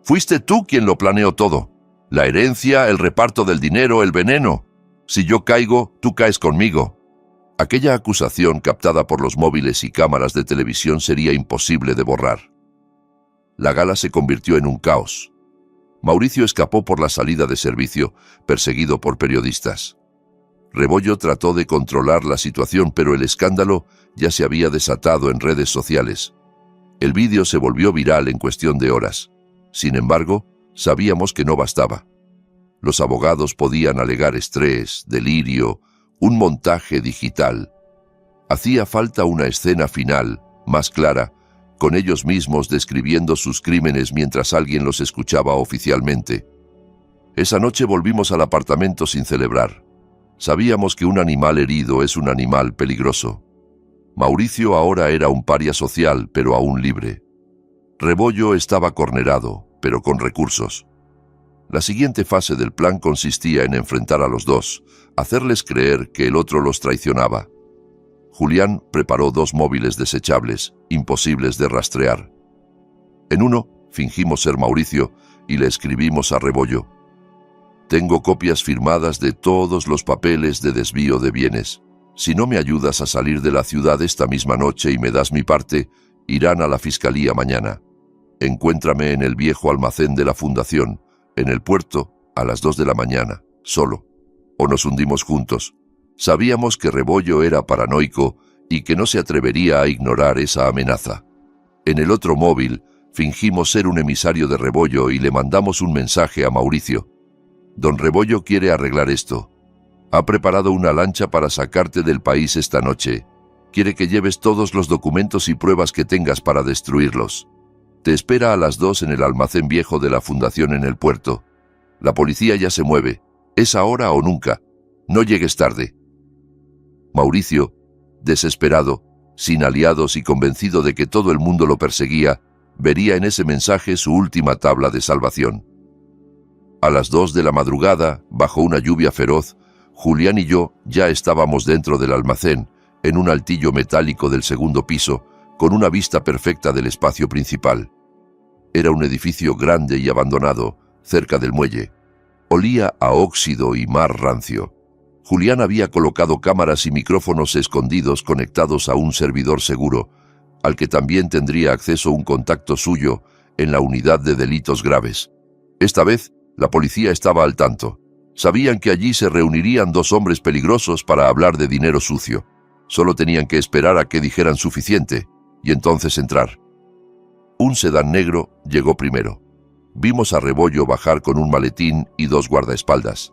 [SPEAKER 1] Fuiste tú quien lo planeó todo. La herencia, el reparto del dinero, el veneno. Si yo caigo, tú caes conmigo. Aquella acusación captada por los móviles y cámaras de televisión sería imposible de borrar. La gala se convirtió en un caos. Mauricio escapó por la salida de servicio, perseguido por periodistas. Rebollo trató de controlar la situación, pero el escándalo ya se había desatado en redes sociales. El vídeo se volvió viral en cuestión de horas. Sin embargo, sabíamos que no bastaba. Los abogados podían alegar estrés, delirio, un montaje digital. Hacía falta una escena final, más clara, con ellos mismos describiendo sus crímenes mientras alguien los escuchaba oficialmente. Esa noche volvimos al apartamento sin celebrar. Sabíamos que un animal herido es un animal peligroso. Mauricio ahora era un paria social, pero aún libre. Rebollo estaba cornerado, pero con recursos. La siguiente fase del plan consistía en enfrentar a los dos, hacerles creer que el otro los traicionaba. Julián preparó 2 móviles desechables, imposibles de rastrear. En uno, fingimos ser Mauricio y le escribimos a Rebollo: «Tengo copias firmadas de todos los papeles de desvío de bienes. Si no me ayudas a salir de la ciudad esta misma noche y me das mi parte, irán a la fiscalía mañana. Encuéntrame en el viejo almacén de la fundación, en el puerto, a las 2 de la mañana, solo. O nos hundimos juntos». Sabíamos que Rebollo era paranoico y que no se atrevería a ignorar esa amenaza. En el otro móvil, fingimos ser un emisario de Rebollo y le mandamos un mensaje a Mauricio: «Don Rebollo quiere arreglar esto. Ha preparado una lancha para sacarte del país esta noche. Quiere que lleves todos los documentos y pruebas que tengas para destruirlos. Te espera a las 2 en el almacén viejo de la fundación en el puerto. La policía ya se mueve. Es ahora o nunca. No llegues tarde». Mauricio, desesperado, sin aliados y convencido de que todo el mundo lo perseguía, vería en ese mensaje su última tabla de salvación. A las 2 de la madrugada, bajo una lluvia feroz, Julián y yo ya estábamos dentro del almacén, en un altillo metálico del segundo piso, con una vista perfecta del espacio principal. Era un edificio grande y abandonado, cerca del muelle. Olía a óxido y mar rancio. Julián había colocado cámaras y micrófonos escondidos conectados a un servidor seguro, al que también tendría acceso un contacto suyo en la unidad de delitos graves. Esta vez, la policía estaba al tanto. Sabían que allí se reunirían 2 hombres peligrosos para hablar de dinero sucio. Solo tenían que esperar a que dijeran suficiente, y entonces entrar. Un sedán negro llegó primero. Vimos a Rebollo bajar con un maletín y 2 guardaespaldas.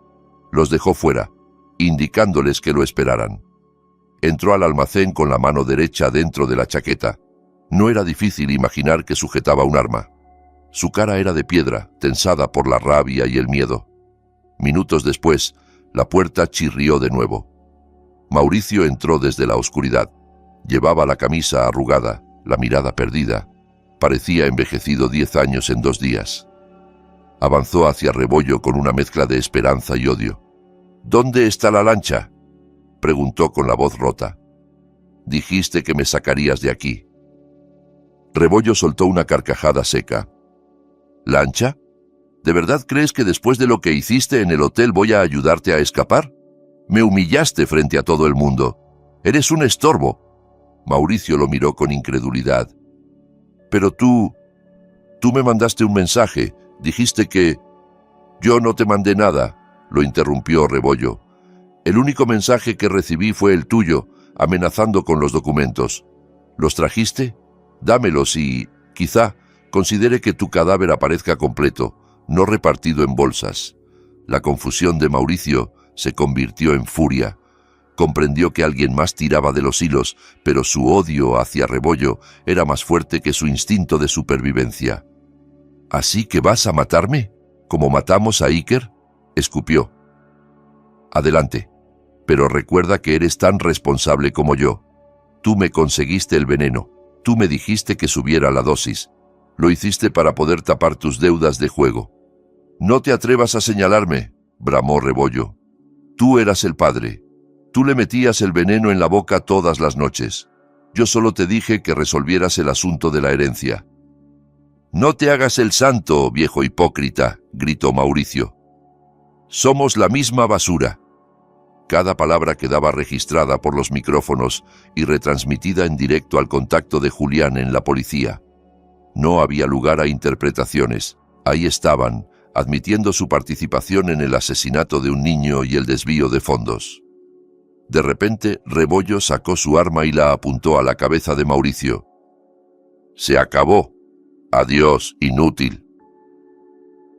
[SPEAKER 1] Los dejó fuera, indicándoles que lo esperaran. Entró al almacén con la mano derecha dentro de la chaqueta. No era difícil imaginar que sujetaba un arma. Su cara era de piedra, tensada por la rabia y el miedo. Minutos después, la puerta chirrió de nuevo. Mauricio entró desde la oscuridad. Llevaba la camisa arrugada, la mirada perdida. Parecía envejecido 10 años en 2 días. Avanzó hacia Rebollo con una mezcla de esperanza y odio. «¿Dónde está la lancha?», preguntó con la voz rota. «Dijiste que me sacarías de aquí». Rebollo soltó una carcajada seca. «¿Lancha? ¿De verdad crees que después de lo que hiciste en el hotel voy a ayudarte a escapar? Me humillaste frente a todo el mundo. Eres un estorbo». Mauricio lo miró con incredulidad. «Pero tú me mandaste un mensaje. Dijiste que...». «Yo no te mandé nada», lo interrumpió Rebollo. «El único mensaje que recibí fue el tuyo, amenazando con los documentos. ¿Los trajiste? Dámelos y, quizá, considere que tu cadáver aparezca completo, no repartido en bolsas». La confusión de Mauricio se convirtió en furia. Comprendió que alguien más tiraba de los hilos, pero su odio hacia Rebollo era más fuerte que su instinto de supervivencia. «¿Así que vas a matarme? ¿Como matamos a Iker?», escupió. «Adelante, pero recuerda que eres tan responsable como yo. Tú me conseguiste el veneno, tú me dijiste que subiera la dosis. Lo hiciste para poder tapar tus deudas de juego». «No te atrevas a señalarme», bramó Rebollo. «Tú eras el padre. Tú le metías el veneno en la boca todas las noches. Yo solo te dije que resolvieras el asunto de la herencia». «No te hagas el santo, viejo hipócrita», gritó Mauricio. «Somos la misma basura». Cada palabra quedaba registrada por los micrófonos y retransmitida en directo al contacto de Julián en la policía. No había lugar a interpretaciones. Ahí estaban, admitiendo su participación en el asesinato de un niño y el desvío de fondos. De repente, Rebollo sacó su arma y la apuntó a la cabeza de Mauricio. Se acabó. Adiós, inútil.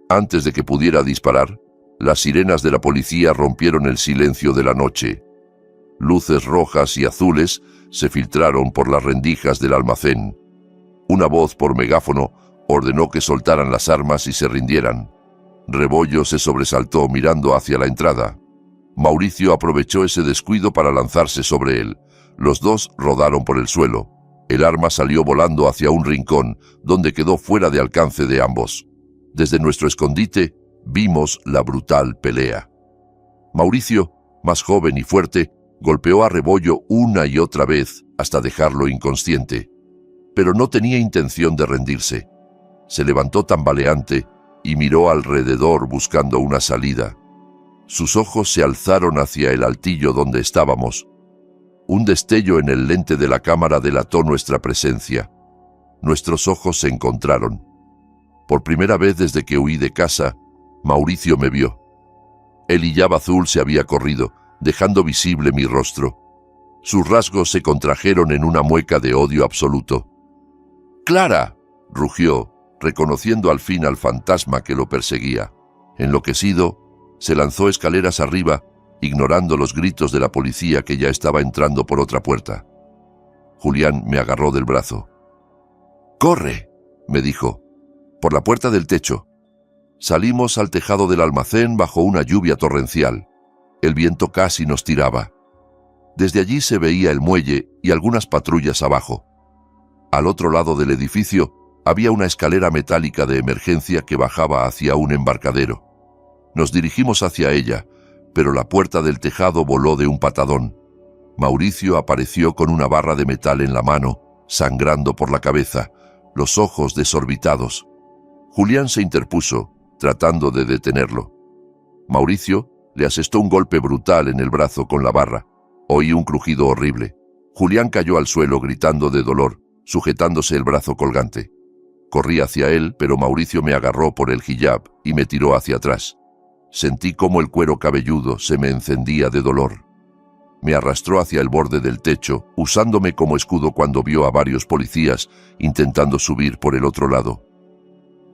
[SPEAKER 1] Antes de que pudiera disparar, las sirenas de la policía rompieron el silencio de la noche. Luces rojas y azules se filtraron por las rendijas del almacén. Una voz por megáfono ordenó que soltaran las armas y se rindieran. Rebollo se sobresaltó mirando hacia la entrada. Mauricio aprovechó ese descuido para lanzarse sobre él. Los dos rodaron por el suelo. El arma salió volando hacia un rincón, donde quedó fuera de alcance de ambos. Desde nuestro escondite vimos la brutal pelea. Mauricio, más joven y fuerte, golpeó a Rebollo una y otra vez hasta dejarlo inconsciente. Pero no tenía intención de rendirse. Se levantó tambaleante y miró alrededor buscando una salida. Sus ojos se alzaron hacia el altillo donde estábamos. Un destello en el lente de la cámara delató nuestra presencia. Nuestros ojos se encontraron. Por primera vez desde que huí de casa, Mauricio me vio. El hijab azul se había corrido, dejando visible mi rostro. Sus rasgos se contrajeron en una mueca de odio absoluto. ¡Clara!, rugió, reconociendo al fin al fantasma que lo perseguía. Enloquecido, se lanzó escaleras arriba, ignorando los gritos de la policía que ya estaba entrando por otra puerta. Julián me agarró del brazo. «¡Corre!», me dijo. «Por la puerta del techo». Salimos al tejado del almacén bajo una lluvia torrencial. El viento casi nos tiraba. Desde allí se veía el muelle y algunas patrullas abajo. Al otro lado del edificio había una escalera metálica de emergencia que bajaba hacia un embarcadero. Nos dirigimos hacia ella, pero la puerta del tejado voló de un patadón. Mauricio apareció con una barra de metal en la mano, sangrando por la cabeza, los ojos desorbitados. Julián se interpuso, tratando de detenerlo. Mauricio le asestó un golpe brutal en el brazo con la barra. Oí un crujido horrible. Julián cayó al suelo gritando de dolor, sujetándose el brazo colgante. Corrí hacia él, pero Mauricio me agarró por el hijab y me tiró hacia atrás. Sentí cómo el cuero cabelludo se me encendía de dolor. Me arrastró hacia el borde del techo, usándome como escudo cuando vio a varios policías intentando subir por el otro lado.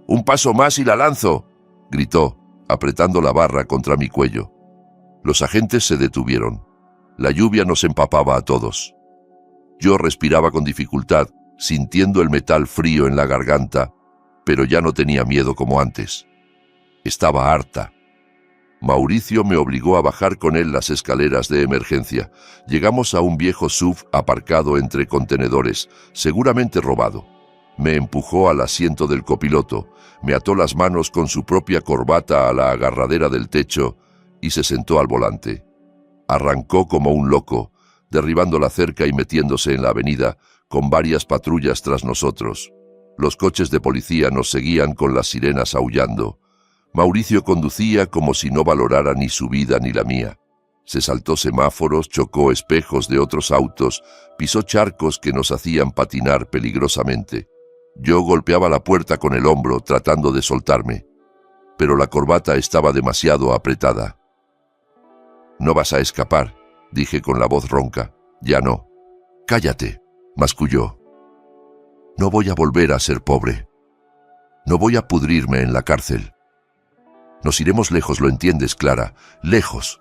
[SPEAKER 1] «¡Un paso más y la lanzo!», gritó, apretando la barra contra mi cuello. Los agentes se detuvieron. La lluvia nos empapaba a todos. Yo respiraba con dificultad, sintiendo el metal frío en la garganta, pero ya no tenía miedo como antes. Estaba harta. Mauricio me obligó a bajar con él las escaleras de emergencia. Llegamos a un viejo SUV aparcado entre contenedores, seguramente robado. Me empujó al asiento del copiloto, me ató las manos con su propia corbata a la agarradera del techo y se sentó al volante. Arrancó como un loco, derribando la cerca y metiéndose en la avenida, con varias patrullas tras nosotros. Los coches de policía nos seguían con las sirenas aullando. Mauricio conducía como si no valorara ni su vida ni la mía. Se saltó semáforos, chocó espejos de otros autos, pisó charcos que nos hacían patinar peligrosamente. Yo golpeaba la puerta con el hombro tratando de soltarme, pero la corbata estaba demasiado apretada. «No vas a escapar», dije con la voz ronca. «Ya no». «Cállate», masculló. «No voy a volver a ser pobre. No voy a pudrirme en la cárcel. Nos iremos lejos, ¿lo entiendes, Clara? Lejos».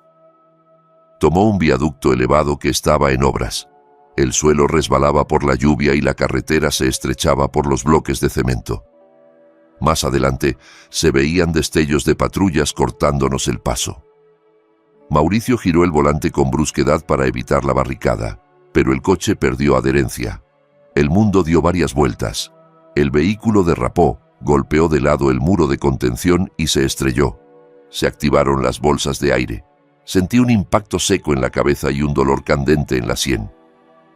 [SPEAKER 1] Tomó un viaducto elevado que estaba en obras. El suelo resbalaba por la lluvia y la carretera se estrechaba por los bloques de cemento. Más adelante se veían destellos de patrullas cortándonos el paso. Mauricio giró el volante con brusquedad para evitar la barricada, pero el coche perdió adherencia. El mundo dio varias vueltas. El vehículo derrapó, golpeó de lado el muro de contención y se estrelló. Se activaron las bolsas de aire. Sentí un impacto seco en la cabeza y un dolor candente en la sien.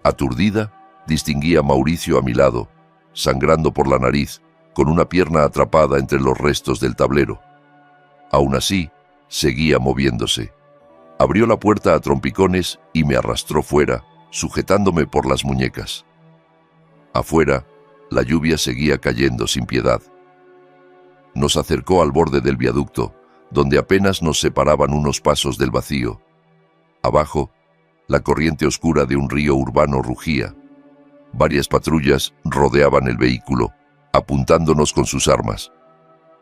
[SPEAKER 1] Aturdida, distinguí a Mauricio a mi lado, sangrando por la nariz, con una pierna atrapada entre los restos del tablero. Aún así, seguía moviéndose. Abrió la puerta a trompicones y me arrastró fuera, sujetándome por las muñecas. Afuera, la lluvia seguía cayendo sin piedad. Nos acercó al borde del viaducto, donde apenas nos separaban unos pasos del vacío. Abajo, la corriente oscura de un río urbano rugía. Varias patrullas rodeaban el vehículo, apuntándonos con sus armas.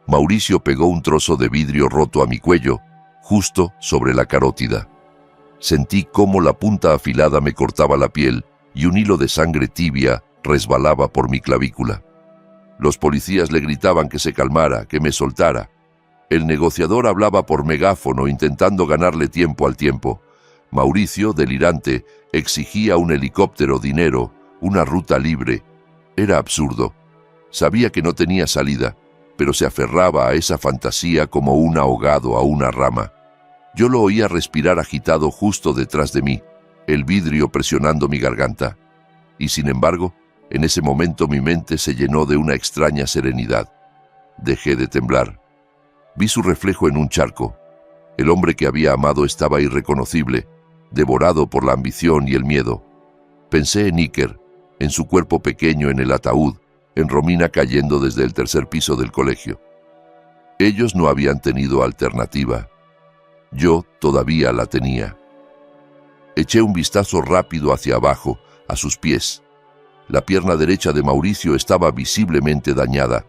[SPEAKER 1] Mauricio pegó un trozo de vidrio roto a mi cuello, justo sobre la carótida. Sentí cómo la punta afilada me cortaba la piel y un hilo de sangre tibia resbalaba por mi clavícula. Los policías le gritaban que se calmara, que me soltara. El negociador hablaba por megáfono intentando ganarle tiempo al tiempo. Mauricio, delirante, exigía un helicóptero, dinero, una ruta libre. Era absurdo. Sabía que no tenía salida, pero se aferraba a esa fantasía como un ahogado a una rama. Yo lo oía respirar agitado justo detrás de mí, el vidrio presionando mi garganta. Y sin embargo, en ese momento mi mente se llenó de una extraña serenidad. Dejé de temblar. Vi su reflejo en un charco. El hombre que había amado estaba irreconocible, devorado por la ambición y el miedo. Pensé en Iker, en su cuerpo pequeño en el ataúd, en Romina cayendo desde el tercer piso del colegio. Ellos no habían tenido alternativa. Yo todavía la tenía. Eché un vistazo rápido hacia abajo, a sus pies. La pierna derecha de Mauricio estaba visiblemente dañada.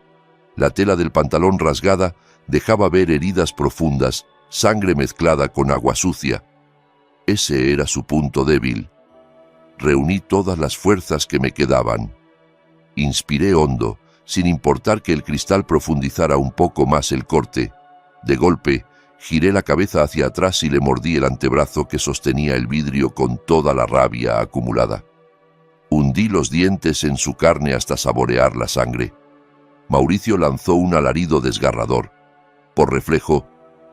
[SPEAKER 1] La tela del pantalón rasgada dejaba ver heridas profundas, sangre mezclada con agua sucia. Ese era su punto débil. Reuní todas las fuerzas que me quedaban. Inspiré hondo, sin importar que el cristal profundizara un poco más el corte. De golpe, giré la cabeza hacia atrás y le mordí el antebrazo que sostenía el vidrio con toda la rabia acumulada. Hundí los dientes en su carne hasta saborear la sangre. Mauricio lanzó un alarido desgarrador. Por reflejo,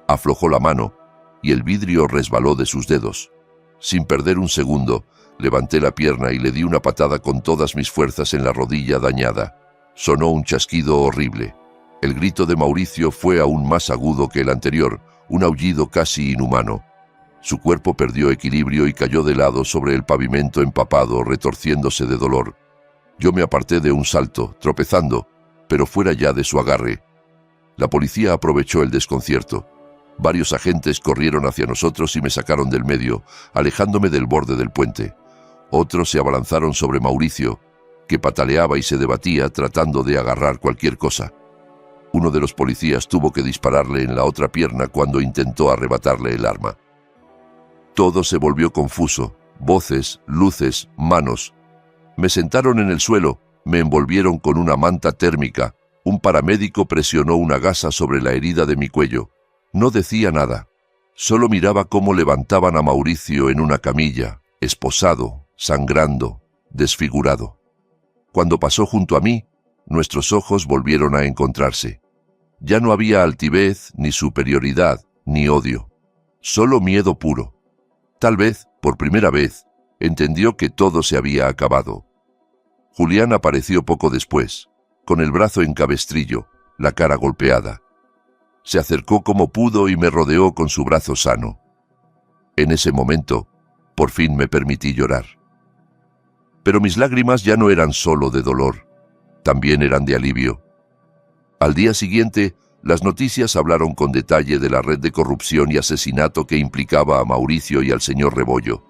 [SPEAKER 1] aflojó la mano y el vidrio resbaló de sus dedos. Sin perder un segundo, levanté la pierna y le di una patada con todas mis fuerzas en la rodilla dañada. Sonó un chasquido horrible. El grito de Mauricio fue aún más agudo que el anterior, un aullido casi inhumano. Su cuerpo perdió equilibrio y cayó de lado sobre el pavimento empapado, retorciéndose de dolor. Yo me aparté de un salto, tropezando, pero fuera ya de su agarre. La policía aprovechó el desconcierto. Varios agentes corrieron hacia nosotros y me sacaron del medio, alejándome del borde del puente. Otros se abalanzaron sobre Mauricio, que pataleaba y se debatía tratando de agarrar cualquier cosa. Uno de los policías tuvo que dispararle en la otra pierna cuando intentó arrebatarle el arma. Todo se volvió confuso, voces, luces, manos. Me sentaron en el suelo, me envolvieron con una manta térmica. Un paramédico presionó una gasa sobre la herida de mi cuello. No decía nada. Solo miraba cómo levantaban a Mauricio en una camilla, esposado, sangrando, desfigurado. Cuando pasó junto a mí, nuestros ojos volvieron a encontrarse. Ya no había altivez, ni superioridad, ni odio. Solo miedo puro. Tal vez, por primera vez, entendió que todo se había acabado. Julián apareció poco después, con el brazo en cabestrillo, la cara golpeada. Se acercó como pudo y me rodeó con su brazo sano. En ese momento, por fin me permití llorar. Pero mis lágrimas ya no eran solo de dolor, también eran de alivio. Al día siguiente, las noticias hablaron con detalle de la red de corrupción y asesinato que implicaba a Mauricio y al señor Rebollo.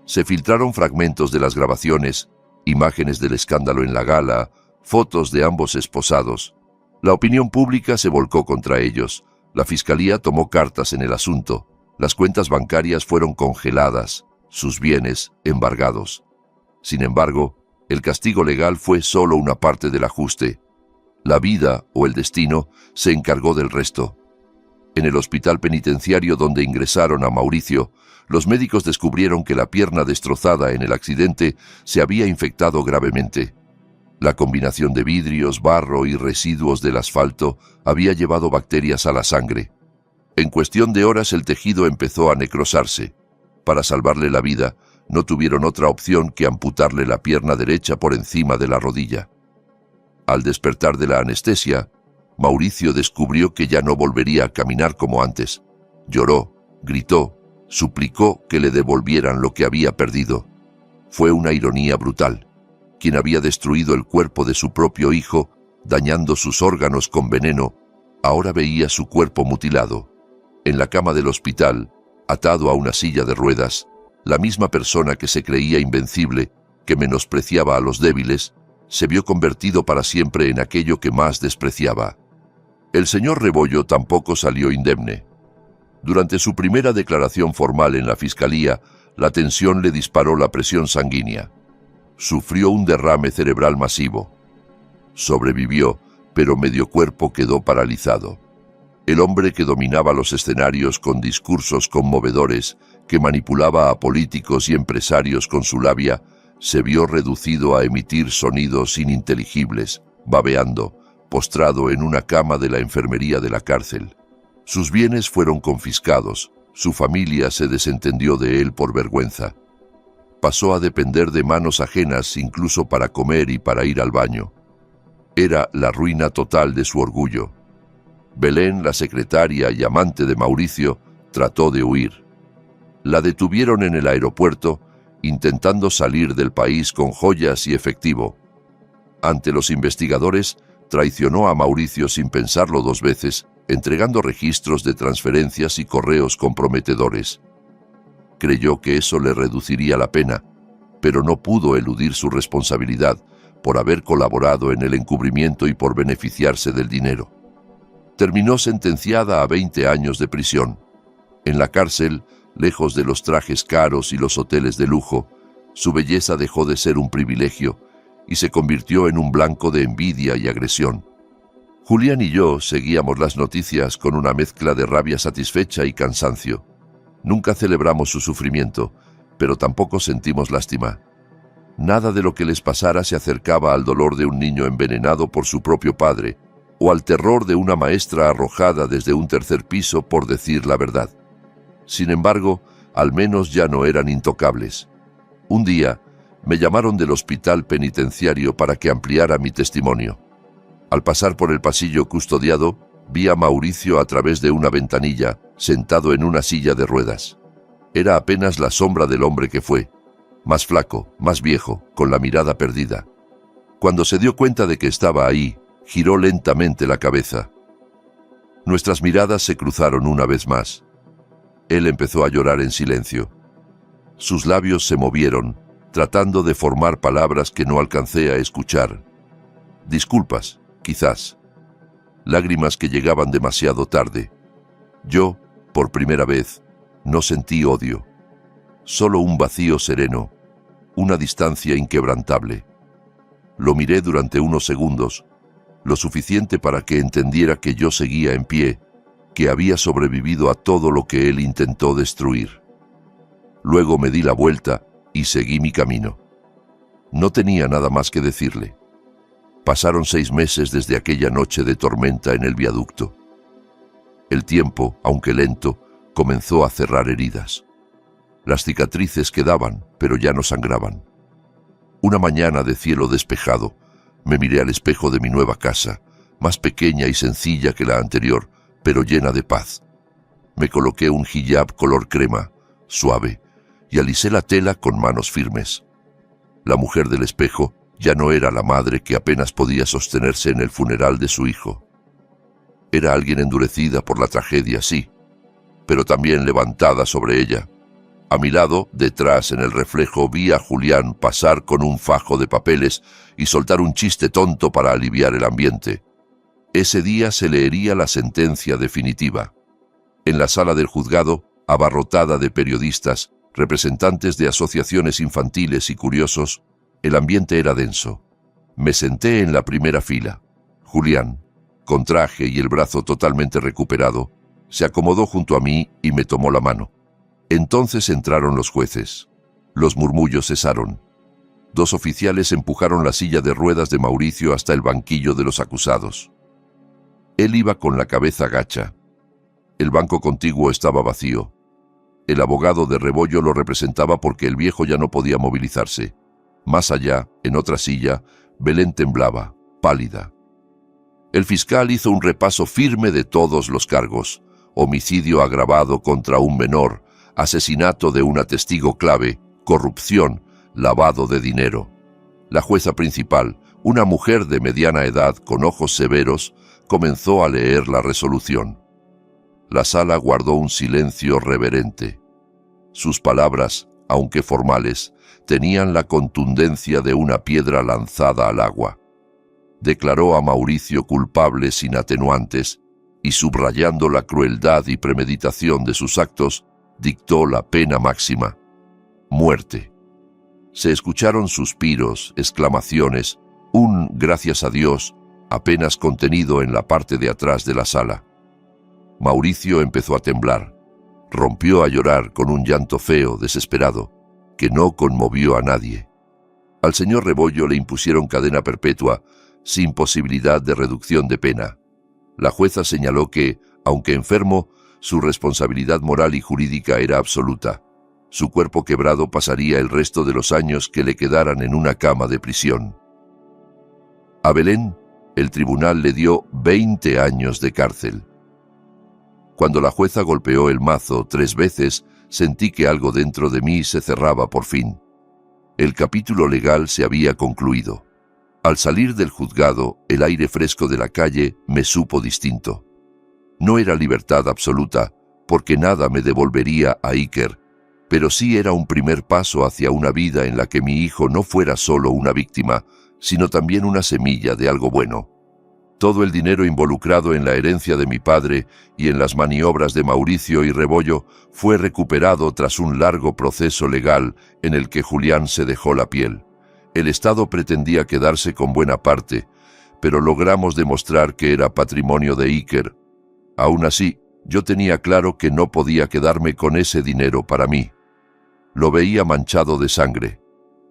[SPEAKER 1] Se filtraron fragmentos de las grabaciones, imágenes del escándalo en la gala, fotos de ambos esposados. La opinión pública se volcó contra ellos. La fiscalía tomó cartas en el asunto. Las cuentas bancarias fueron congeladas, sus bienes embargados. Sin embargo, el castigo legal fue solo una parte del ajuste. La vida o el destino se encargó del resto. En el hospital penitenciario donde ingresaron a Mauricio, los médicos descubrieron que la pierna destrozada en el accidente se había infectado gravemente. La combinación de vidrios, barro y residuos del asfalto había llevado bacterias a la sangre. En cuestión de horas el tejido empezó a necrosarse. Para salvarle la vida, no tuvieron otra opción que amputarle la pierna derecha por encima de la rodilla. Al despertar de la anestesia, Mauricio descubrió que ya no volvería a caminar como antes. Lloró, gritó, suplicó que le devolvieran lo que había perdido. Fue una ironía brutal. Quien había destruido el cuerpo de su propio hijo, dañando sus órganos con veneno, ahora veía su cuerpo mutilado. En la cama del hospital, atado a una silla de ruedas, la misma persona que se creía invencible, que menospreciaba a los débiles, se vio convertido para siempre en aquello que más despreciaba. El señor Rebollo tampoco salió indemne. Durante su primera declaración formal en la fiscalía, la tensión le disparó la presión sanguínea. Sufrió un derrame cerebral masivo. Sobrevivió, pero medio cuerpo quedó paralizado. El hombre que dominaba los escenarios con discursos conmovedores, que manipulaba a políticos y empresarios con su labia, se vio reducido a emitir sonidos ininteligibles, babeando, postrado en una cama de la enfermería de la cárcel. Sus bienes fueron confiscados, su familia se desentendió de él por vergüenza. Pasó a depender de manos ajenas incluso para comer y para ir al baño. Era la ruina total de su orgullo. Belén, la secretaria y amante de Mauricio, trató de huir. La detuvieron en el aeropuerto, intentando salir del país con joyas y efectivo. Ante los investigadores, traicionó a Mauricio sin pensarlo dos veces, entregando registros de transferencias y correos comprometedores. Creyó que eso le reduciría la pena, pero no pudo eludir su responsabilidad por haber colaborado en el encubrimiento y por beneficiarse del dinero. Terminó sentenciada a 20 años de prisión. En la cárcel, lejos de los trajes caros y los hoteles de lujo, su belleza dejó de ser un privilegio y se convirtió en un blanco de envidia y agresión. Julián y yo seguíamos las noticias con una mezcla de rabia satisfecha y cansancio. Nunca celebramos su sufrimiento, pero tampoco sentimos lástima. Nada de lo que les pasara se acercaba al dolor de un niño envenenado por su propio padre, o al terror de una maestra arrojada desde un tercer piso por decir la verdad. Sin embargo, al menos ya no eran intocables. Un día, me llamaron del hospital penitenciario para que ampliara mi testimonio. Al pasar por el pasillo custodiado, vi a Mauricio a través de una ventanilla, sentado en una silla de ruedas. Era apenas la sombra del hombre que fue, más flaco, más viejo, con la mirada perdida. Cuando se dio cuenta de que estaba ahí, giró lentamente la cabeza. Nuestras miradas se cruzaron una vez más. Él empezó a llorar en silencio. Sus labios se movieron, tratando de formar palabras que no alcancé a escuchar. Disculpas, quizás. Lágrimas que llegaban demasiado tarde. Yo, por primera vez, no sentí odio. Solo un vacío sereno, una distancia inquebrantable. Lo miré durante unos segundos, lo suficiente para que entendiera que yo seguía en pie, que había sobrevivido a todo lo que él intentó destruir. Luego me di la vuelta y seguí mi camino. No tenía nada más que decirle. Pasaron 6 meses desde aquella noche de tormenta en el viaducto. El tiempo, aunque lento, comenzó a cerrar heridas. Las cicatrices quedaban, pero ya no sangraban. Una mañana de cielo despejado, me miré al espejo de mi nueva casa, más pequeña y sencilla que la anterior, pero llena de paz. Me coloqué un hijab color crema, suave, y alisé la tela con manos firmes. La mujer del espejo ya no era la madre que apenas podía sostenerse en el funeral de su hijo. Era alguien endurecida por la tragedia, sí, pero también levantada sobre ella. A mi lado, detrás en el reflejo, vi a Julián pasar con un fajo de papeles y soltar un chiste tonto para aliviar el ambiente. Ese día se leería la sentencia definitiva. En la sala del juzgado, abarrotada de periodistas, representantes de asociaciones infantiles y curiosos, el ambiente era denso. Me senté en la primera fila. Julián, con traje y el brazo totalmente recuperado, se acomodó junto a mí y me tomó la mano. Entonces entraron los jueces. Los murmullos cesaron. 2 oficiales empujaron la silla de ruedas de Mauricio hasta el banquillo de los acusados. Él iba con la cabeza gacha. El banco contiguo estaba vacío. El abogado de Rebollo lo representaba porque el viejo ya no podía movilizarse. Más allá, en otra silla, Belén temblaba, pálida. El fiscal hizo un repaso firme de todos los cargos: homicidio agravado contra un menor, asesinato de una testigo clave, corrupción, lavado de dinero. La jueza principal, una mujer de mediana edad con ojos severos, comenzó a leer la resolución. La sala guardó un silencio reverente. Sus palabras, aunque formales, tenían la contundencia de una piedra lanzada al agua. Declaró a Mauricio culpable sin atenuantes y, subrayando la crueldad y premeditación de sus actos, dictó la pena máxima: muerte. Se escucharon suspiros, exclamaciones, un «gracias a Dios» apenas contenido en la parte de atrás de la sala. Mauricio empezó a temblar. Rompió a llorar con un llanto feo, desesperado, que no conmovió a nadie. Al señor Rebollo le impusieron cadena perpetua, sin posibilidad de reducción de pena. La jueza señaló que, aunque enfermo, su responsabilidad moral y jurídica era absoluta. Su cuerpo quebrado pasaría el resto de los años que le quedaran en una cama de prisión. A Belén, el tribunal le dio 20 años de cárcel. Cuando la jueza golpeó el mazo 3 veces, sentí que algo dentro de mí se cerraba por fin. El capítulo legal se había concluido. Al salir del juzgado, el aire fresco de la calle me supo distinto. No era libertad absoluta, porque nada me devolvería a Iker, pero sí era un primer paso hacia una vida en la que mi hijo no fuera solo una víctima, sino también una semilla de algo bueno. Todo el dinero involucrado en la herencia de mi padre y en las maniobras de Mauricio y Rebollo fue recuperado tras un largo proceso legal en el que Julián se dejó la piel. El Estado pretendía quedarse con buena parte, pero logramos demostrar que era patrimonio de Iker. Aún así, yo tenía claro que no podía quedarme con ese dinero para mí. Lo veía manchado de sangre.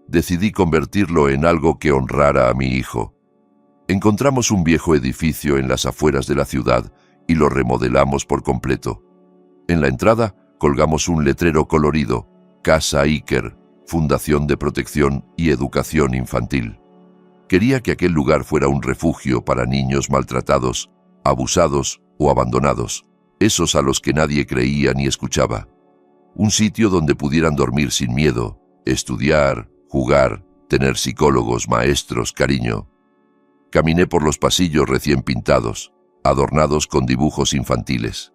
[SPEAKER 1] Decidí convertirlo en algo que honrara a mi hijo. Encontramos un viejo edificio en las afueras de la ciudad y lo remodelamos por completo. En la entrada colgamos un letrero colorido: Casa Iker, Fundación de Protección y Educación Infantil. Quería que aquel lugar fuera un refugio para niños maltratados, abusados o abandonados, esos a los que nadie creía ni escuchaba. Un sitio donde pudieran dormir sin miedo, estudiar, jugar, tener psicólogos, maestros, cariño. Caminé por los pasillos recién pintados, adornados con dibujos infantiles.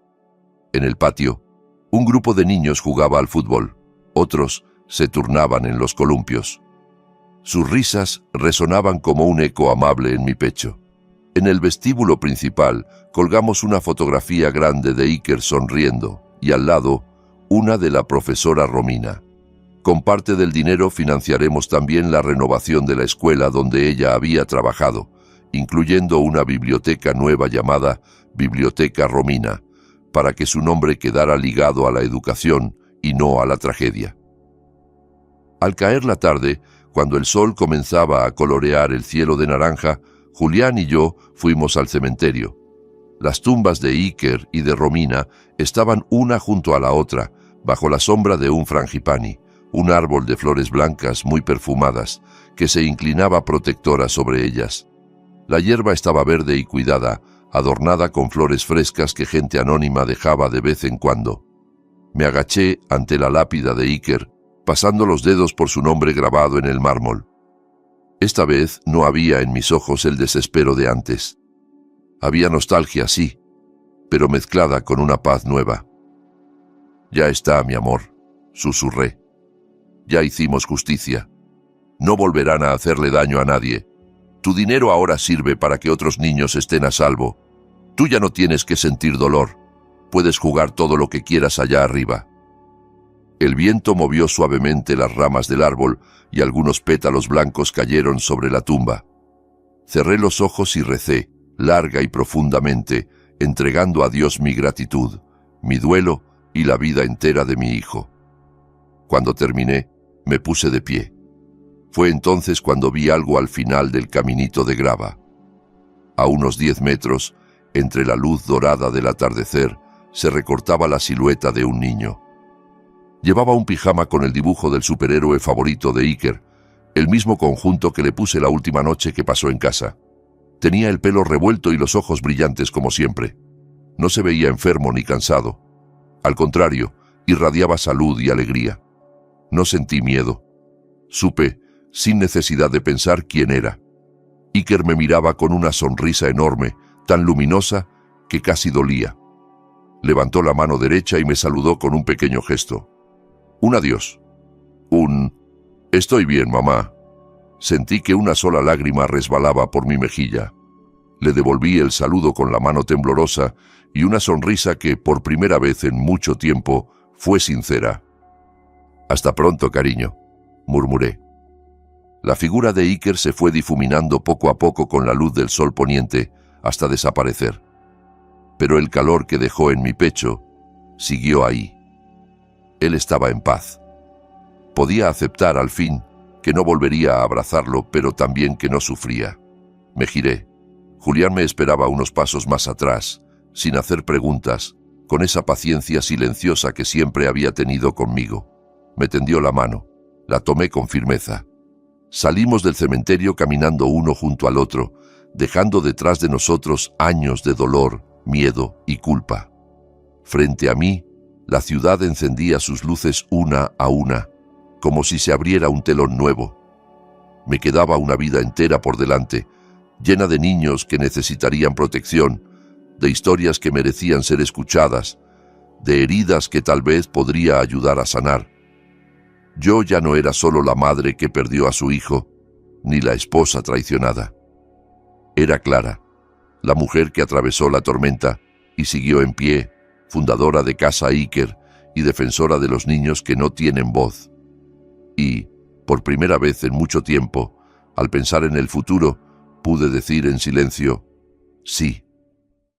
[SPEAKER 1] En el patio, un grupo de niños jugaba al fútbol, otros se turnaban en los columpios. Sus risas resonaban como un eco amable en mi pecho. En el vestíbulo principal colgamos una fotografía grande de Iker sonriendo y al lado una de la profesora Romina. Con parte del dinero financiaremos también la renovación de la escuela donde ella había trabajado, incluyendo una biblioteca nueva llamada Biblioteca Romina, para que su nombre quedara ligado a la educación y no a la tragedia. Al caer la tarde, cuando el sol comenzaba a colorear el cielo de naranja, Julián y yo fuimos al cementerio. Las tumbas de Iker y de Romina estaban una junto a la otra, bajo la sombra de un frangipani, un árbol de flores blancas muy perfumadas, que se inclinaba protectora sobre ellas. La hierba estaba verde y cuidada, adornada con flores frescas que gente anónima dejaba de vez en cuando. Me agaché ante la lápida de Iker, pasando los dedos por su nombre grabado en el mármol. Esta vez no había en mis ojos el desespero de antes. Había nostalgia, sí, pero mezclada con una paz nueva. «Ya está, mi amor», susurré. «Ya hicimos justicia. No volverán a hacerle daño a nadie. Tu dinero ahora sirve para que otros niños estén a salvo. Tú ya no tienes que sentir dolor. Puedes jugar todo lo que quieras allá arriba». El viento movió suavemente las ramas del árbol y algunos pétalos blancos cayeron sobre la tumba. Cerré los ojos y recé, larga y profundamente, entregando a Dios mi gratitud, mi duelo y la vida entera de mi hijo. Cuando terminé, me puse de pie. Fue entonces cuando vi algo al final del caminito de grava. A unos 10 metros, entre la luz dorada del atardecer, se recortaba la silueta de un niño. Llevaba un pijama con el dibujo del superhéroe favorito de Iker, el mismo conjunto que le puse la última noche que pasó en casa. Tenía el pelo revuelto y los ojos brillantes como siempre. No se veía enfermo ni cansado. Al contrario, irradiaba salud y alegría. No sentí miedo. Supe, sin necesidad de pensar, quién era. Iker me miraba con una sonrisa enorme, tan luminosa que casi dolía. Levantó la mano derecha y me saludó con un pequeño gesto. Un adiós. Estoy bien, mamá. Sentí que una sola lágrima resbalaba por mi mejilla. Le devolví el saludo con la mano temblorosa y una sonrisa que, por primera vez en mucho tiempo, fue sincera. «Hasta pronto, cariño», murmuré. La figura de Iker se fue difuminando poco a poco con la luz del sol poniente hasta desaparecer. Pero el calor que dejó en mi pecho siguió ahí. Él estaba en paz. Podía aceptar, al fin, que no volvería a abrazarlo, pero también que no sufría. Me giré. Julián me esperaba unos pasos más atrás, sin hacer preguntas, con esa paciencia silenciosa que siempre había tenido conmigo. Me tendió la mano. La tomé con firmeza. Salimos del cementerio caminando uno junto al otro, dejando detrás de nosotros años de dolor, miedo y culpa. Frente a mí, la ciudad encendía sus luces una a una, como si se abriera un telón nuevo. Me quedaba una vida entera por delante, llena de niños que necesitarían protección, de historias que merecían ser escuchadas, de heridas que tal vez podría ayudar a sanar. Yo ya no era solo la madre que perdió a su hijo, ni la esposa traicionada. Era Clara, la mujer que atravesó la tormenta y siguió en pie, fundadora de Casa Iker y defensora de los niños que no tienen voz. Y, por primera vez en mucho tiempo, al pensar en el futuro, pude decir en silencio, sí.